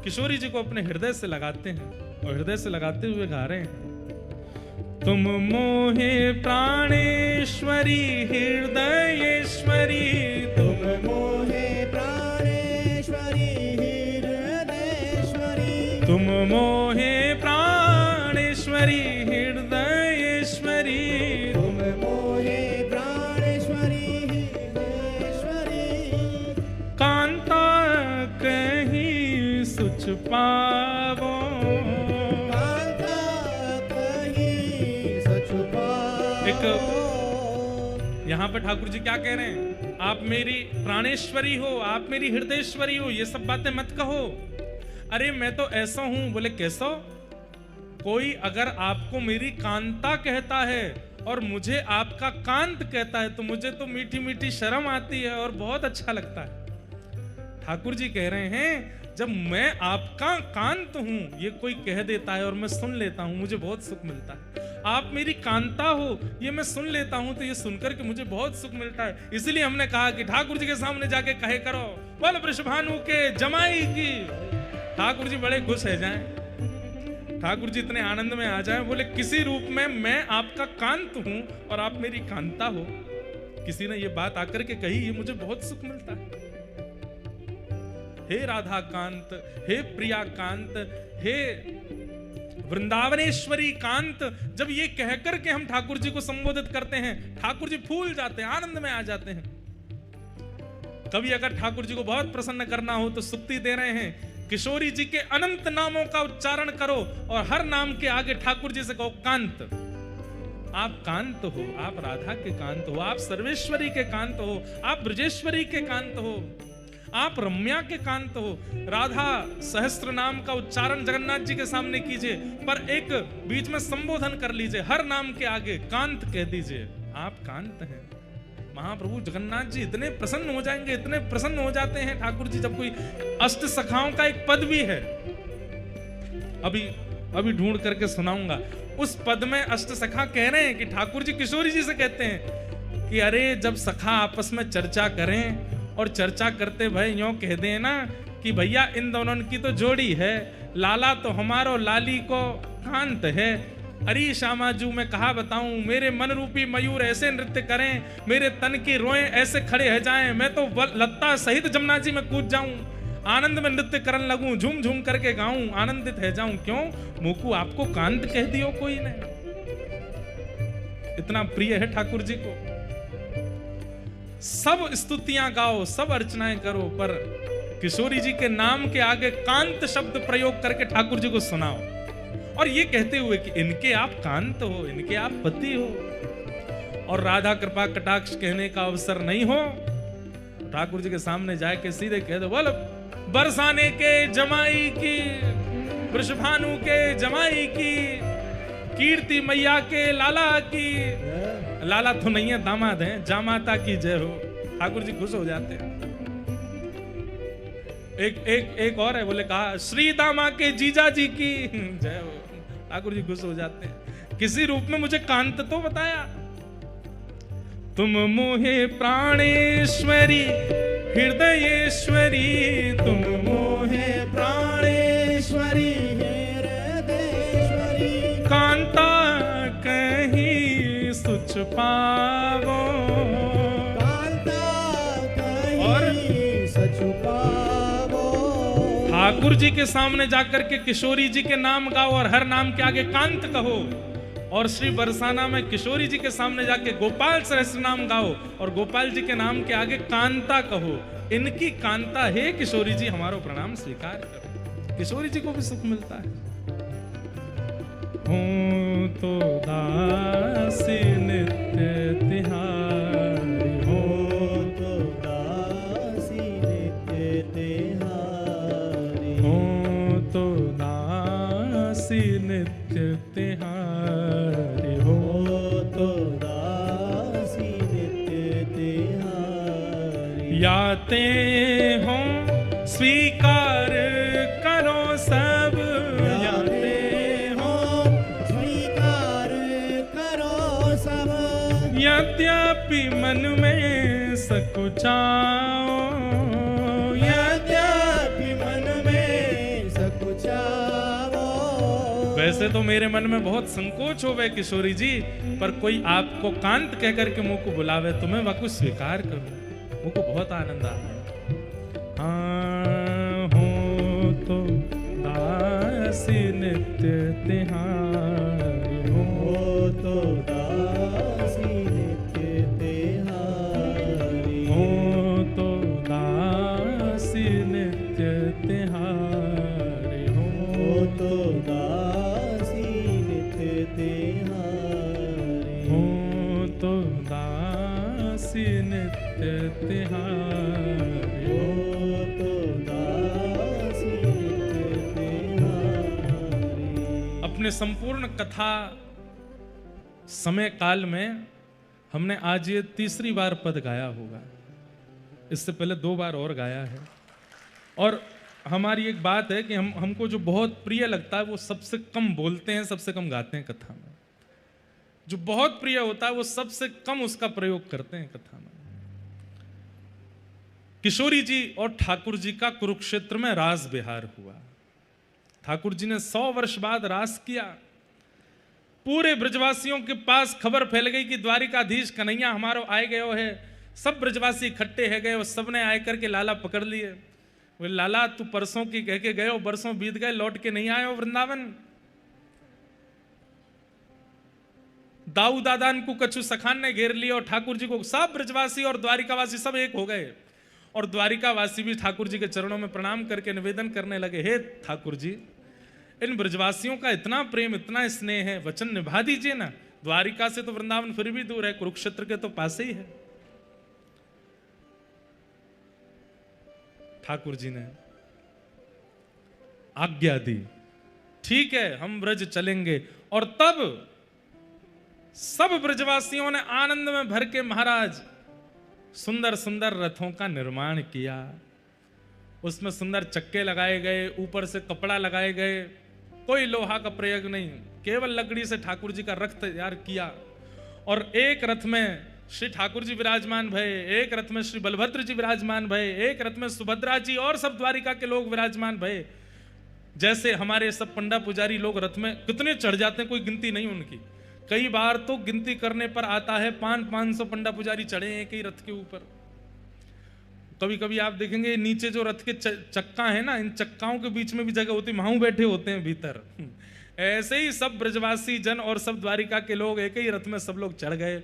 किशोरी जी को अपने हृदय से लगाते हैं और हृदय से लगाते हुए गा रहे हैं। तुम मोहे प्राणेश्वरी हृदयेश्वरी, तुम मोहे प्राणेश्वरी हृदयेश्वरी, तुम मोहे प्राणेश्वरी हृदयेश्वरी, तुम मोहे प्राणेश्वरी हृदयेश्वरी, कांता कहीं सुच पावो, कांता कहीं सच पावो। यहाँ पे ठाकुर जी क्या कह रहे हैं? आप मेरी प्राणेश्वरी हो, आप मेरी हृदयेश्वरी हो, ये सब बातें मत कहो। अरे मैं तो ऐसा हूं। बोले कैसा? कोई अगर आपको मेरी कांता कहता है और मुझे आपका कांत कहता है तो मुझे तो मीठी मीठी शर्म आती है और बहुत अच्छा लगता है। ठाकुर जी कह रहे हैं जब मैं आपका कांत हूं, ये कोई कह देता है और मैं सुन लेता हूं, मुझे बहुत सुख मिलता है। आप मेरी कांता हो, ये मैं सुन लेता हूं तो ये सुनकर के मुझे बहुत सुख मिलता है। इसलिए हमने कहा कि ठाकुर जी के सामने जाके कहे करो, बोल वृषभानु के जमाई की। ठाकुर जी बड़े खुश है जाएं, ठाकुर जी इतने आनंद में आ जाएं। बोले किसी रूप में मैं आपका कांत हूं और आप मेरी कांता हो। किसी ने ये बात आकर के कही, ये मुझे बहुत सुख मिलता है। हे राधा कांत, हे प्रिया कांत, हे वृंदावनेश्वरी कांत, जब ये कहकर के हम ठाकुर जी को संबोधित करते हैं, ठाकुर जी फूल जाते हैं, आनंद में आ जाते हैं। कभी अगर ठाकुर जी को बहुत प्रसन्न करना हो तो सुक्ति दे रहे हैं, किशोरी जी के अनंत नामों का उच्चारण करो और हर नाम के आगे ठाकुर जी से कहो कांत। आप कांत हो, आप राधा के कांत हो, आप सर्वेश्वरी के कांत हो, आप ब्रजेश्वरी के कांत हो, आप रम्या के कांत हो। राधा सहस्त्र नाम का उच्चारण जगन्नाथ जी के सामने कीजिए, पर एक बीच में संबोधन कर लीजिए, हर नाम के आगे कांत कह दीजिए, आप कांत हैं। महाप्रभु जगन्नाथ जी इतने प्रसन्न हो जाएंगे, इतने प्रसन्न हो जाते हैं ठाकुर जी। जब कोई अष्ट सखाओं का एक पद भी है, अभी ढूंढ करके सुनाऊंगा। उस पद में अष्ट सखा कह रहे हैं कि ठाकुर जी किशोरी जी से कहते हैं कि अरे जब सखा आपस में चर्चा करें और चर्चा करते भाई यूं कह दें ना कि भैया इन दोनों की तो जोड़ी है, लाला तो हमारो लाली को कांत है। अरे श्यामाजू मैं कहा बताऊं, मेरे मन रूपी मयूर ऐसे नृत्य करें, मेरे तन की रोएं ऐसे खड़े हो जाएं, मैं तो लत्ता सहित जमुना जी में कूद जाऊं, आनंद में नृत्य करने लगूं, झूम झूम करके गाऊं, आनंदित हो जाऊं। क्यों मोकू आपको कांत कह दियो कोई ने? इतना प्रिय है ठाकुर जी को। सब स्तुतियां गाओ, सब अर्चनाएं करो, पर किशोरी जी के नाम के आगे कांत शब्द प्रयोग करके ठाकुर जी को सुनाओ, और ये कहते हुए कि इनके आप कांत हो, इनके आप पति हो। और राधा कृपा कटाक्ष कहने का अवसर नहीं हो, ठाकुर जी के सामने जाके सीधे कह दो, बोल बरसाने के जमाई की, वृषभानु के जमाई की, कीर्ति मैया के लाला की। लाला तो नहीं है, दामाद हैं, जामाता की जय हो। ठाकुर जी खुश हो जाते हैं। एक और है, बोले कहा श्री दामा के जीजा जी की जय हो। ठाकुर जी खुश हो जाते हैं। किसी रूप में मुझे कांत तो बताया। तुम मोहे प्राणेश्वरी हृदयेश्वरी, तुम मोहे प्राणेश्वरी हृदयेश्वरी, कांता कहीं सुच पावो, कांता कहीं सच पावो। ठाकुर जी के सामने जाकर के किशोरी जी के नाम गाओ और हर नाम के आगे कांत कहो, और श्री बरसाना में किशोरी जी के सामने जाके गोपाल सहस्त्र नाम गाओ और गोपाल जी के नाम के आगे कांता कहो, इनकी कांता है किशोरी जी, हमारो प्रणाम स्वीकार करो। किशोरी जी को भी सुख मिलता है। हूँ तो दासी नित्य तिहारी, हूँ तो दासी नित्य तिहारी, हूँ तो दासी नित्य तिहारी, हूँ तो दासी नित्य तिहारी। याते हो स्वीकार करो सब, याते हो स्वीकार करो सब, यद्यपि मन में सकुचाओ, यद्यपि मन में सकुचाओ। वैसे तो मेरे मन में बहुत संकोच होवे किशोरी जी, पर कोई आपको कांत कह करके मुंह को बुलावे तो मैं वाकु स्वीकार करूं, मुझको बहुत आनंद आता है। हाँ हूँ तो दासी नित्य तिहारी, हो तो दासी नित्य तिहारी, हूँ तो दासी नित्य तिहारी, हो तो दासी नित्य तिहारी, हूँ तो दासी नित्य तिहारी। हो तो दासी नित्य तिहारी। अपने संपूर्ण कथा समय काल में हमने आज ये तीसरी बार पद गाया होगा, इससे पहले 2 बार और गाया है। और हमारी एक बात है कि हमको जो बहुत प्रिय लगता है वो सबसे कम बोलते हैं, सबसे कम गाते हैं कथा में। जो बहुत प्रिय होता है वो सबसे कम उसका प्रयोग करते हैं कथा में। किशोरी जी और ठाकुर जी का कुरुक्षेत्र में रास विहार हुआ। ठाकुर जी ने 100 वर्ष बाद रास किया। पूरे ब्रजवासियों के पास खबर फैल गई कि द्वारिकाधीश कन्हैया हमारो आए गयो है। सब ब्रजवासी इकट्ठे है गए और सबने आए करके लाला पकड़ लिए। बोले लाला तू परसों की कह के गयो, बरसों बीत गए, लौट के नहीं आए हो वृंदावन। दाऊ दादान को कछु सखान ने घेर लिया और ठाकुर जी को सब ब्रजवासी और द्वारिकावासी सब एक हो गए। और द्वारिकावासी भी ठाकुर जी के चरणों में प्रणाम करके निवेदन करने लगे, हे ठाकुर जी इन ब्रजवासियों का इतना प्रेम इतना स्नेह है, वचन निभा दीजिए ना। द्वारिका से तो वृंदावन फिर भी दूर है, कुरुक्षेत्र के तो पास ही है। ठाकुर जी ने आज्ञा दी, ठीक है हम ब्रज चलेंगे। और तब सब ब्रजवासियों ने आनंद में भर के महाराज सुंदर सुंदर रथों का निर्माण किया। उसमें सुंदर चक्के लगाए गए, ऊपर से कपड़ा लगाए गए, कोई लोहा का प्रयोग नहीं, केवल लकड़ी से ठाकुर जी का रथ तैयार किया। और एक रथ में श्री ठाकुर जी विराजमान भये, एक रथ में श्री बलभद्र जी विराजमान भये, एक रथ में सुभद्रा जी और सब द्वारिका के लोग विराजमान भये। जैसे हमारे सब पंडा पुजारी लोग रथ में कितने चढ़ जाते हैं, कोई गिनती नहीं उनकी। कई बार तो गिनती करने पर आता है 500-500 पंडा पुजारी चढ़े हैं एक ही रथ के ऊपर। कभी कभी आप देखेंगे नीचे जो रथ के चक्का है ना, इन चक्काओं के बीच में भी जगह होती है, वहां बैठे होते हैं भीतर। ऐसे ही सब ब्रजवासी जन और सब द्वारिका के लोग एक ही रथ में सब लोग चढ़ गए।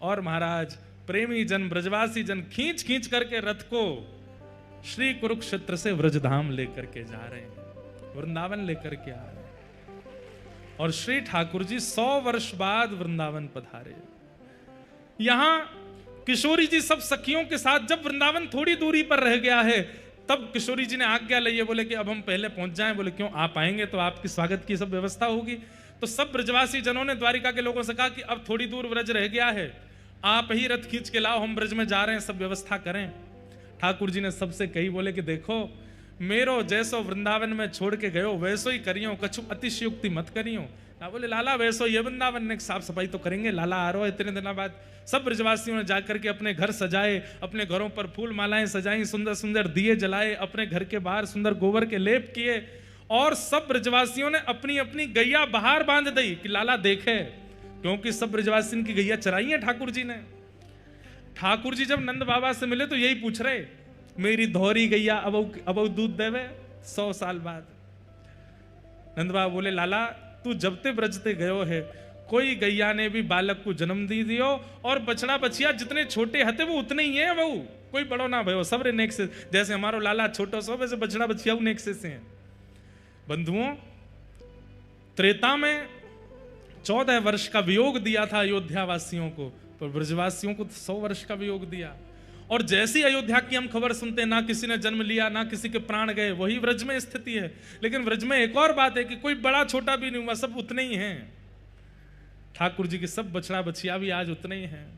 और महाराज प्रेमी जन ब्रजवासी जन खींच खींच करके रथ को श्री कुरुक्षेत्र से व्रजधाम लेकर के जा रहे हैं, वृंदावन लेकर के आ रहे हैं। और श्री ठाकुर जी 100 वर्ष बाद वृंदावन पधारे। यहां किशोरी जी सब सखियों के साथ जब वृंदावन थोड़ी दूरी पर रह गया है, तब किशोरी जी ने आज्ञा ली है, बोले कि अब हम पहले पहुंच जाएं। बोले क्यों, आप आएंगे तो आपकी स्वागत की सब व्यवस्था होगी। तो सब ब्रजवासी जनों ने द्वारिका के लोगों से कहा कि अब थोड़ी दूर ब्रज रह गया है, आप ही रथ खींच के लाओ, हम ब्रज में जा रहे हैं, सब व्यवस्था करें। ठाकुर जी ने सबसे कही, बोले कि देखो मेरो जैसो वृंदावन में छोड़ के गयो वैसो ही करियो, कछु अतिशयोक्ति मत करियो ना। बोले लाला वैसो ये वृंदावन ने साफ सफाई तो करेंगे, लाला आ रहा है इतने दिनों बाद। सब ब्रजवासियों ने जाकर के अपने घर सजाए, अपने घरों पर फूल मालाएं सजाई, सुंदर सुंदर दिए जलाए, अपने घर के बाहर सुंदर गोबर के लेप किए। और सब ब्रजवासियों ने अपनी अपनी गैया बाहर बांध दी कि लाला देखे, क्योंकि सब ब्रजवासियों की गैया चराई है ठाकुर जी ने। ठाकुर जी जब नंद बाबा से मिले तो यही पूछ रहे, मेरी धौरी गैया अब दूध देवे 100 साल बाद। नंद बाबा बोले लाला तू जब ते ब्रजते गयो है कोई गैया ने भी बालक को जन्म दी दियो, और बछड़ा बछिया जितने छोटे हते वो उतने ही हैं बहू, कोई बड़ो ना भयो, सब रे नेक से, जैसे हमारो लाला छोटो सो वैसे बछड़ा बछिया नेक से हैं। बंधुओं, त्रेता में 14 वर्ष का वियोग दिया था अयोध्या वासियों को, पर ब्रजवासियों को 100 वर्ष का वियोग दिया। और जैसी अयोध्या की हम खबर सुनते हैं, ना किसी ने जन्म लिया, ना किसी के प्राण गए, वही व्रज में स्थिति है। लेकिन व्रज में एक और बात है कि कोई बड़ा छोटा भी नहीं हुआ, सब उतने ही हैं। ठाकुर जी के सब बछड़ा बछिया भी आज उतने ही हैं।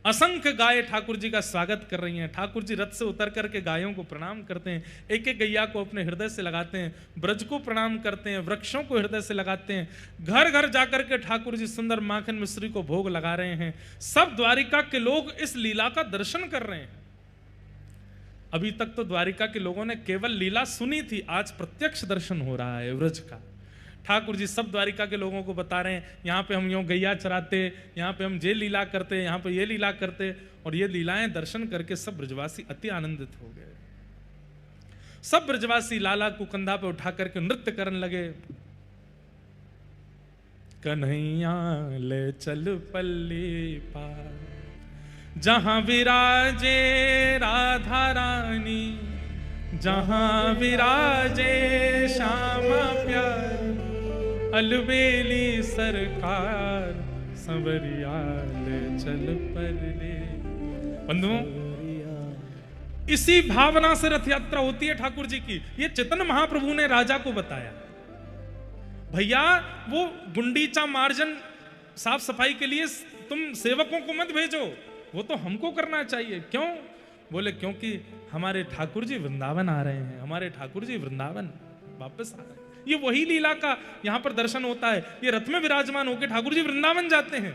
असंख्य गाय ठाकुर जी का स्वागत कर रही हैं। ठाकुर जी रथ से उतर करके गायों को प्रणाम करते हैं, एक एक गैया को अपने हृदय से लगाते हैं, ब्रज को प्रणाम करते हैं, वृक्षों को हृदय से लगाते हैं। घर घर जाकर के ठाकुर जी सुंदर माखन मिश्री को भोग लगा रहे हैं। सब द्वारिका के लोग इस लीला का दर्शन कर रहे हैं। अभी तक तो द्वारिका के लोगों ने केवल लीला सुनी थी, आज प्रत्यक्ष दर्शन हो रहा है व्रज का। ठाकुर जी सब द्वारिका के लोगों को बता रहे हैं, यहाँ पे हम यूं गैया चराते, यहाँ पे हम ये लीला करते, यहाँ पे ये लीला करते, और ये लीलाएं दर्शन करके सब ब्रजवासी अति आनंदित हो गए। सब ब्रजवासी लाला को कंधा पे उठा करके नृत्य करने लगे। कन्हैया ले चल पल्ली पार, जहां विराजे राधा रानी, जहां विराजे श्यामा प्यार, अलबेली सरकार संवरिया ले चल परले। बंधुओं, इसी भावना से रथ यात्रा होती है ठाकुर जी की। ये चैतन्य महाप्रभु ने राजा को बताया, भैया वो गुंडीचा मार्जन साफ सफाई के लिए तुम सेवकों को मत भेजो, वो तो हमको करना चाहिए। क्यों? बोले क्योंकि हमारे ठाकुर जी वृंदावन आ रहे हैं, हमारे ठाकुर जी वृंदावन वापस आ रहे हैं। ये वही लीला का यहां पर दर्शन होता है। ये रथ में विराजमान होकर ठाकुर जी वृंदावन जाते हैं।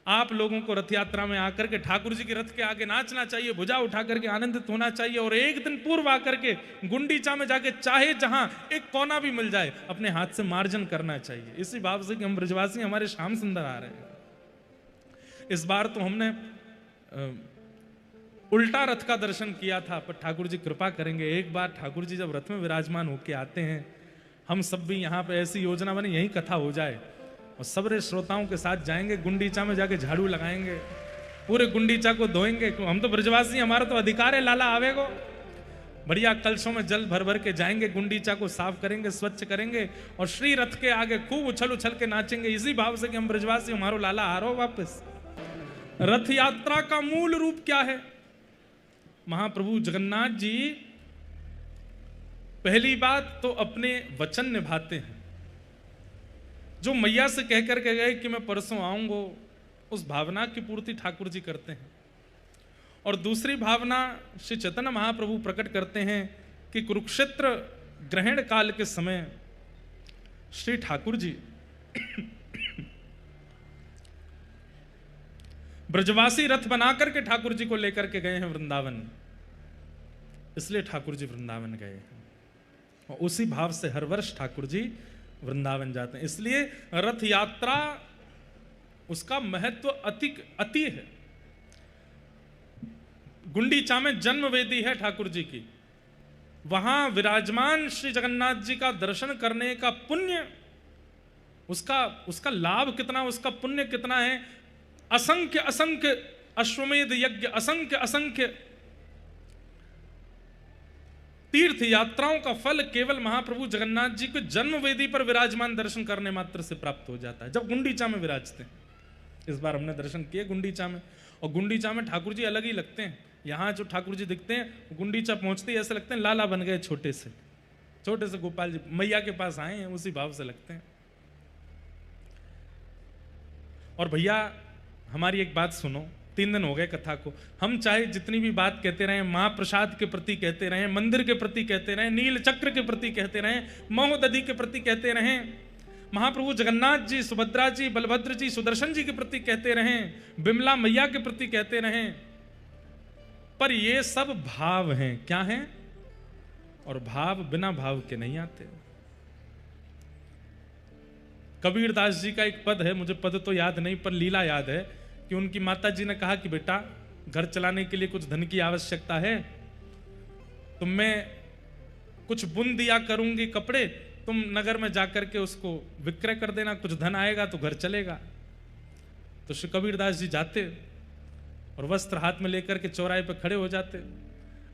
आप लोगों को रथ यात्रा में आकर के ठाकुर जी के रथ के आगे नाचना चाहिए, भुजा उठा करके आनंदित होना चाहिए, और एक दिन पूर्व आकर के गुंडीचा में जाके चाहे जहां एक कोना भी मिल जाए अपने हाथ से मार्जन करना चाहिए, इसी भाव से कि हम ब्रजवासी हमारे श्याम सुंदर आ रहे हैं। इस बार तो हमने उल्टा रथ का दर्शन किया था, पर ठाकुर जी कृपा करेंगे, एक बार ठाकुर जी जब रथ में विराजमान होके आते हैं, हम सब भी यहाँ पे ऐसी योजना बनी, यही कथा हो जाए और सबरे श्रोताओं के साथ जाएंगे, गुंडीचा में जाके झाड़ू लगाएंगे, पूरे गुंडीचा को धोएंगे। हम तो ब्रजवासी, हमारा तो अधिकार है, लाला आवेगो। बढ़िया कलशों में जल भर भर के जाएंगे, गुंडीचा को साफ करेंगे, स्वच्छ करेंगे, और श्री रथ के आगे खूब उछल उछल के नाचेंगे, इसी भाव से कि हम ब्रजवासी, हमारो लाला आ रहो वापस। रथ यात्रा का मूल रूप क्या है? महाप्रभु जगन्नाथ जी पहली बात तो अपने वचन निभाते हैं। जो मैया से कह करके गए कि मैं परसों आऊंगा, उस भावना की पूर्ति ठाकुर जी करते हैं। और दूसरी भावना श्री चैतन्य महाप्रभु प्रकट करते हैं कि कुरुक्षेत्र ग्रहण काल के समय श्री ठाकुर जी ब्रजवासी रथ बनाकर के ठाकुर जी को लेकर के गए हैं वृंदावन, इसलिए ठाकुर जी वृंदावन गए हैं। और उसी भाव से हर वर्ष ठाकुर जी वृंदावन जाते हैं। इसलिए रथ यात्रा उसका महत्व अति है। गुंडीचा में जन्म वेदी है ठाकुर जी की, वहां विराजमान श्री जगन्नाथ जी का दर्शन करने का पुण्य, उसका लाभ कितना, उसका पुण्य कितना है। असंख्य असंख्य अश्वमेध यज्ञ, असंख्य असंख्य तीर्थ यात्राओं का फल केवल महाप्रभु जगन्नाथ जी को जन्म वेदी पर विराजमान दर्शन करने मात्र से प्राप्त हो जाता है, जब गुंडीचा में विराजते हैं। इस बार हमने दर्शन किए गुंडीचा में, और गुंडीचा में ठाकुर जी अलग ही लगते हैं। यहाँ जो ठाकुर जी दिखते हैं, गुंडीचा पहुंचते ही ऐसे लगते हैं लाला बन गए, छोटे से गोपाल जी मैया के पास आए हैं, उसी भाव से लगते हैं। और भैया हमारी एक बात सुनो, 3 दिन हो गए कथा को, हम चाहे जितनी भी बात कहते रहें, महाप्रसाद के प्रति कहते रहें, मंदिर के प्रति कहते रहें, नील चक्र के प्रति कहते रहें, महोदधि के प्रति कहते रहें, महाप्रभु जगन्नाथ जी, सुभद्रा जी, बलभद्र जी, सुदर्शन जी के प्रति कहते रहें, बिमला मैया के प्रति कहते रहें, पर ये सब भाव हैं। क्या हैं? और भाव बिना भाव के नहीं आते। कबीरदास जी का एक पद है, मुझे पद तो याद नहीं पर लीला याद है, कि उनकी माता जी ने कहा कि बेटा घर चलाने के लिए कुछ धन की आवश्यकता है, तो मैं कुछ बुन दिया करूंगी कपड़े, तुम नगर में जाकर के उसको विक्रय कर देना, कुछ धन आएगा तो घर चलेगा। तो श्री कबीरदास जी जाते और वस्त्र हाथ में लेकर के चौराहे पर खड़े हो जाते।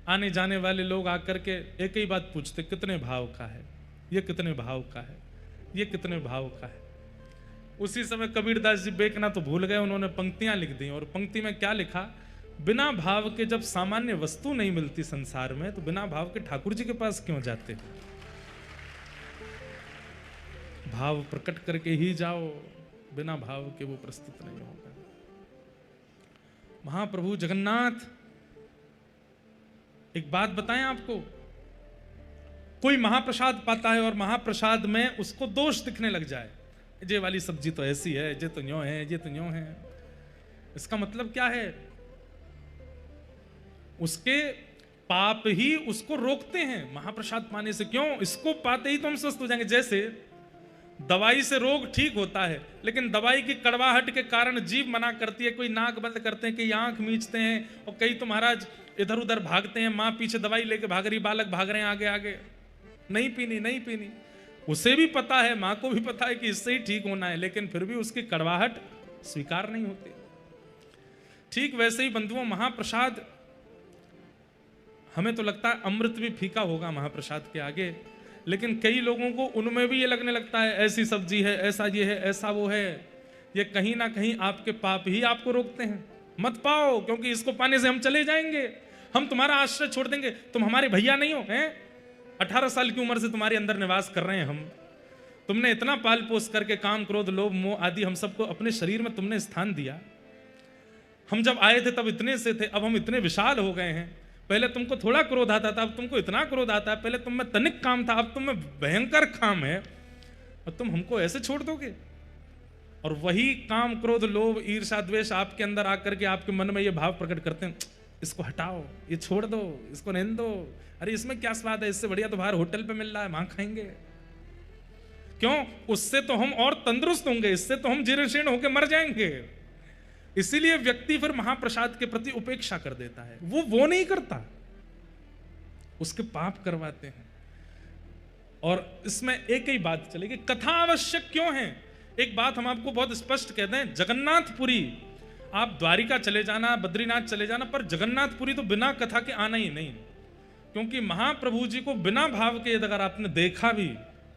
आने जाने वाले लोग आकर के एक ही बात पूछते, कितने भाव का है ये, कितने भाव का है ये, कितने भाव का है। उसी समय कबीरदास जी बेकना तो भूल गए, उन्होंने पंक्तियां लिख दी। और पंक्ति में क्या लिखा, बिना भाव के जब सामान्य वस्तु नहीं मिलती संसार में, तो बिना भाव के ठाकुर जी के पास क्यों जाते। भाव प्रकट करके ही जाओ, बिना भाव के वो प्रस्तुत नहीं होगा। महाप्रभु जगन्नाथ, एक बात बताएं आपको, कोई महाप्रसाद पाता है और महाप्रसाद में उसको दोष दिखने लग जाए, ये वाली सब्जी तो ऐसी है, ये तो यूं है, ये तो यूं है, इसका मतलब क्या है, उसके पाप ही उसको रोकते हैं महाप्रसाद पाने से। क्यों, इसको पाते ही तो हम स्वस्थ हो जाएंगे। जैसे दवाई से रोग ठीक होता है, लेकिन दवाई की कड़वाहट के कारण जीभ मना करती है, कोई नाक बंद करते हैं, कई आंख मीचते हैं, और कई तो महाराज इधर उधर भागते हैं, माँ पीछे दवाई लेके भाग रही, बालक भाग रहे हैं आगे आगे, नहीं पीनी नहीं पीनी। उसे भी पता है, माँ को भी पता है कि इससे ही ठीक होना है, लेकिन फिर भी उसकी कड़वाहट स्वीकार नहीं होती। ठीक वैसे ही बंधुओं, महाप्रसाद, हमें तो लगता है अमृत भी फीका होगा महाप्रसाद के आगे, लेकिन कई लोगों को उनमें भी ये लगने लगता है ऐसी सब्जी है, ऐसा ये है, ऐसा वो है। ये कहीं ना कहीं आपके पाप ही आपको रोकते हैं। मत पाओ, क्योंकि इसको पाने से हम चले जाएंगे, हम तुम्हारा आश्रय छोड़ देंगे, तुम हमारे भैया नहीं हो, हैं? 18 साल की उम्र से तुम्हारे अंदर निवास कर रहे हैं हम, तुमने इतना पाल पोस करके काम क्रोध लोभ मोह आदि हम सबको अपने शरीर में तुमने स्थान दिया। हम जब आए थे तब इतने से थे, अब हम इतने विशाल हो गए हैं। पहले तुमको थोड़ा क्रोध आता था, अब तुमको इतना क्रोध आता है। पहले तुम में तनिक काम था, अब तुम में भयंकर काम है, और तुम हमको ऐसे छोड़ दोगे। और वही काम क्रोध लोभ ईर्ष्या द्वेष आपके अंदर आकर के आपके मन में ये भाव प्रकट करते हैं, इसको हटाओ, ये छोड़ दो, इसको रहने दो, अरे इसमें क्या स्वाद है, इससे बढ़िया तो बाहर होटल पे मिल रहा है, वहां खाएंगे। क्यों, उससे तो हम और तंदुरुस्त होंगे, इससे तो हम जीर्ण शीर्ण होकर मर जाएंगे। इसीलिए व्यक्ति फिर महाप्रसाद के प्रति उपेक्षा कर देता है। वो नहीं करता, उसके पाप करवाते हैं। और इसमें एक ही बात चलेगी, कथा आवश्यक क्यों है। एक बात हम आपको बहुत स्पष्ट कहते हैं, जगन्नाथपुरी, आप द्वारिका चले जाना, बद्रीनाथ चले जाना, पर जगन्नाथपुरी तो बिना कथा के आना ही नहीं। क्योंकि महाप्रभु जी को बिना भाव के अगर आपने देखा भी,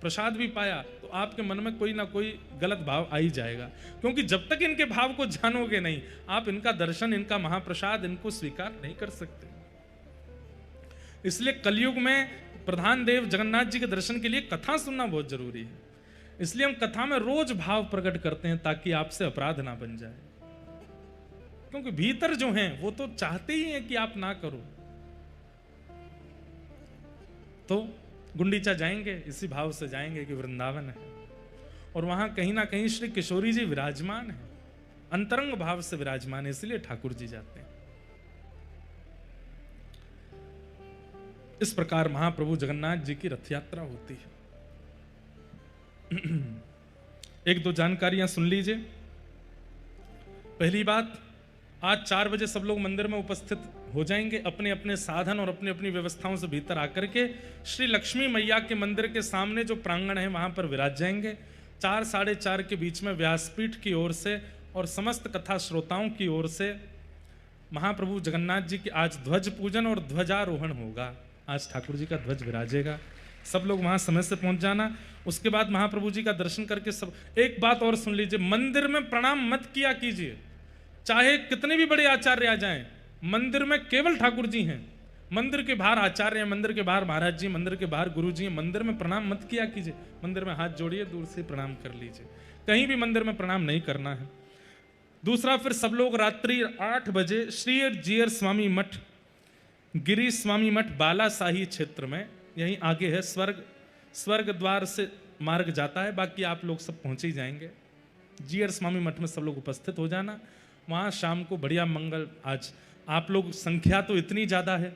प्रसाद भी पाया, तो आपके मन में कोई ना कोई गलत भाव आ ही जाएगा। क्योंकि जब तक इनके भाव को जानोगे नहीं, आप इनका दर्शन, इनका महाप्रसाद, इनको स्वीकार नहीं कर सकते। इसलिए कलयुग में प्रधान देव जगन्नाथ जी के दर्शन के लिए कथा सुनना बहुत जरूरी है। इसलिए हम कथा में रोज भाव प्रकट करते हैं, ताकि आपसे अपराध ना बन जाए। क्योंकि भीतर जो हैं वो तो चाहते ही हैं कि आप ना करो। तो गुंडीचा जाएंगे, इसी भाव से जाएंगे कि वृंदावन है, और वहां कहीं ना कहीं श्री किशोरी जी विराजमान है, अंतरंग भाव से विराजमान है, इसलिए ठाकुर जी जाते हैं। इस प्रकार महाप्रभु जगन्नाथ जी की रथ यात्रा होती है। एक दो जानकारियां सुन लीजिए। पहली बात, आज 4 बजे सब लोग मंदिर में उपस्थित हो जाएंगे, अपने अपने साधन और अपनी अपनी व्यवस्थाओं से भीतर आकर के श्री लक्ष्मी मैया के मंदिर के सामने जो प्रांगण है वहां पर विराज जाएंगे। 4 साढ़े 4 के बीच में व्यासपीठ की ओर से और समस्त कथा श्रोताओं की ओर से महाप्रभु जगन्नाथ जी की आज ध्वज पूजन और ध्वजारोहण होगा। आज ठाकुर जी का ध्वज विराजेगा, सब लोग वहां समय से पहुंच जाना। उसके बाद महाप्रभु जी का दर्शन करके सब, एक बात और सुन लीजिए, मंदिर में प्रणाम मत किया कीजिए, चाहे कितने भी बड़े आचार्य आ जाएं, मंदिर में केवल ठाकुर जी हैं। मंदिर के बाहर आचार्य हैं, मंदिर के बाहर महाराज जी, मंदिर के बाहर गुरु जी हैं, मंदिर में प्रणाम मत किया कीजिए। मंदिर में हाथ जोड़िए, दूर से प्रणाम कर लीजिए, कहीं भी मंदिर में प्रणाम नहीं करना है। दूसरा, फिर सब लोग रात्रि 8 बजे श्री जीयर स्वामी मठ, गिरी स्वामी मठ बालासाही क्षेत्र में, यहीं आगे है, स्वर्ग द्वार से मार्ग जाता है, बाकी आप लोग सब पहुंचे ही जाएंगे। जीयर स्वामी मठ में सब लोग उपस्थित हो जाना। वहाँ शाम को बढ़िया मंगल, आज आप लोग संख्या तो इतनी ज़्यादा है,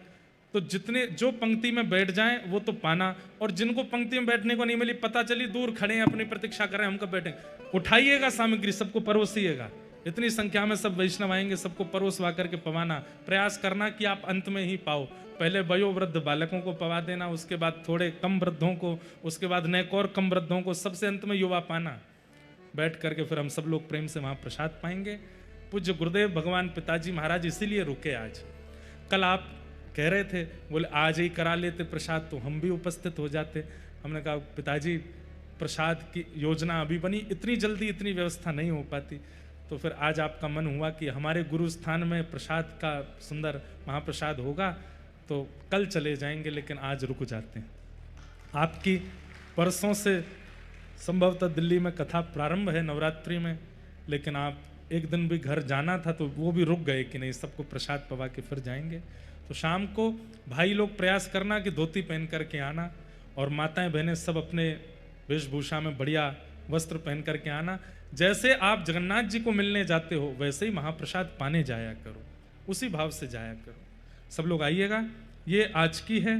तो जितने जो पंक्ति में बैठ जाएं वो तो पाना, और जिनको पंक्ति में बैठने को नहीं मिली, पता चली दूर खड़े हैं अपनी प्रतीक्षा कर रहे हैं हम कब बैठें, उठाइएगा सामग्री, सबको परोसिएगा, इतनी संख्या में सब वैष्णव आएंगे, सबको परोसवा करके पवाना, प्रयास करना कि आप अंत में ही पाओ। पहले वयोवृद्ध बालकों को पवा देना, उसके बाद थोड़े कम वृद्धों को, उसके बाद नेक और कम वृद्धों को, सबसे अंत में युवा पाना। बैठ करके फिर हम सब लोग प्रेम से वहां प्रसाद पाएंगे। पूज्य गुरुदेव भगवान पिताजी महाराज इसीलिए रुके आज। कल आप कह रहे थे, बोले आज ही करा लेते प्रसाद तो हम भी उपस्थित हो जाते। हमने कहा पिताजी प्रसाद की योजना अभी बनी, इतनी जल्दी इतनी व्यवस्था नहीं हो पाती। तो फिर आज आपका मन हुआ कि हमारे गुरु स्थान में प्रसाद का सुंदर महाप्रसाद होगा, तो कल चले जाएंगे, लेकिन आज रुक जाते हैं। आपकी परसों से संभवतः दिल्ली में कथा प्रारंभ है नवरात्रि में, लेकिन आप एक दिन भी घर जाना था तो वो भी रुक गए कि नहीं, सबको प्रसाद पवा के फिर जाएंगे। तो शाम को भाई लोग प्रयास करना कि धोती पहन करके आना, और माताएं बहनें सब अपने वेशभूषा में बढ़िया वस्त्र पहन करके आना। जैसे आप जगन्नाथ जी को मिलने जाते हो वैसे ही महाप्रसाद पाने जाया करो, उसी भाव से जाया करो। सब लोग आइएगा। ये आज की है।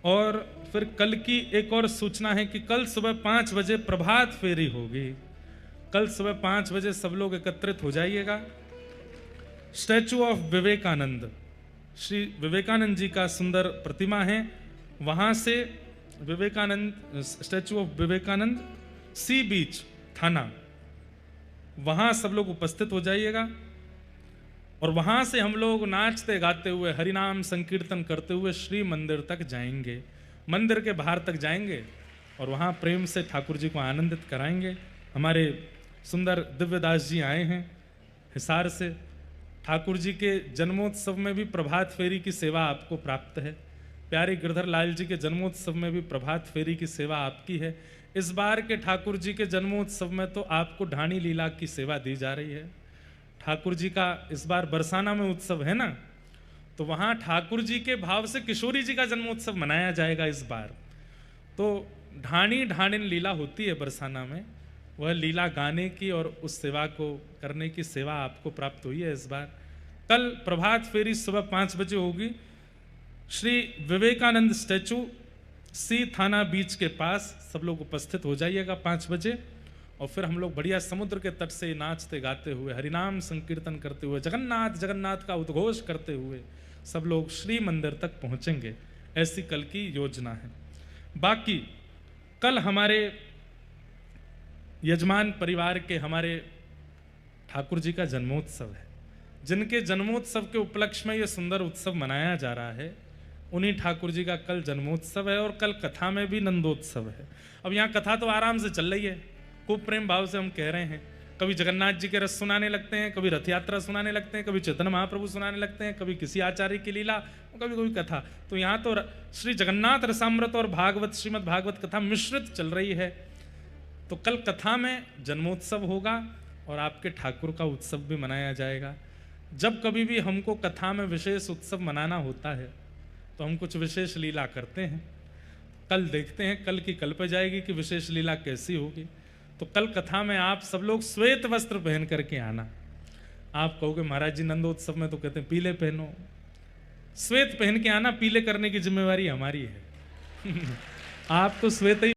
और फिर कल की एक और सूचना है कि कल सुबह 5 बजे प्रभात फेरी होगी। कल सुबह 5 बजे सब लोग एकत्रित हो जाइएगा। स्टैचू ऑफ विवेकानंद, श्री विवेकानंद जी का सुंदर प्रतिमा है, वहां से विवेकानंद, स्टैचू ऑफ विवेकानंद, सी बीच थाना, वहां सब लोग उपस्थित हो जाइएगा। और वहां से हम लोग नाचते गाते हुए हरिनाम संकीर्तन करते हुए श्री मंदिर तक जाएंगे। मंदिर के बाहर तक जाएंगे और वहां प्रेम से ठाकुर जी को आनंदित कराएंगे। हमारे सुंदर दिव्यदास जी आए हैं हिसार से। ठाकुर जी के जन्मोत्सव में भी प्रभात फेरी की सेवा आपको प्राप्त है। प्यारे गिरधर लाल जी के जन्मोत्सव में भी प्रभात फेरी की सेवा आपकी है। इस बार के ठाकुर जी के जन्मोत्सव में तो आपको ढाणी लीला की सेवा दी जा रही है। ठाकुर जी का इस बार बरसाना में उत्सव है ना, तो वहां ठाकुर जी के भाव से किशोरी जी का जन्मोत्सव मनाया जाएगा इस बार। तो ढाणी ढाणिन लीला होती है बरसाना में, वह लीला गाने की और उस सेवा को करने की सेवा आपको प्राप्त हुई है इस बार। कल प्रभात फेरी सुबह 5 बजे होगी। श्री विवेकानंद स्टैचू, सी थाना बीच के पास सब लोग उपस्थित हो जाइएगा 5 बजे। और फिर हम लोग बढ़िया समुद्र के तट से नाचते गाते हुए हरिनाम संकीर्तन करते हुए जगन्नाथ जगन्नाथ का उद्घोष करते हुए सब लोग श्री मंदिर तक पहुंचेंगे। ऐसी कल की योजना है। बाकी कल हमारे यजमान परिवार के हमारे ठाकुर जी का जन्मोत्सव है। जिनके जन्मोत्सव के उपलक्ष्य में यह सुंदर उत्सव मनाया जा रहा है, उन्हीं ठाकुर जी का कल जन्मोत्सव है। और कल कथा में भी नंदोत्सव है। अब यहाँ कथा तो आराम से चल रही है, खूब प्रेम भाव से हम कह रहे हैं। कभी जगन्नाथ जी के रस सुनाने लगते हैं, कभी रथ यात्रा सुनाने लगते हैं, कभी चैतन्य महाप्रभु सुनाने लगते हैं, कभी किसी आचार्य की लीला, कभी कोई कथा। तो यहाँ तो श्री जगन्नाथ रसामृत और भागवत, श्रीमद् भागवत कथा मिश्रित चल रही है। तो कल कथा में जन्मोत्सव होगा और आपके ठाकुर का उत्सव भी मनाया जाएगा। जब कभी भी हमको कथा में विशेष उत्सव मनाना होता है तो हम कुछ विशेष लीला करते हैं। कल देखते हैं, कल की कल पे जाएगी कि विशेष लीला कैसी होगी। तो कल कथा में आप सब लोग श्वेत वस्त्र पहन करके आना। आप कहोगे महाराज जी नंदोत्सव में तो कहते हैं पीले पहनो, श्वेत पहन के आना। पीले करने की जिम्मेवारी हमारी है। आप तो श्वेत ही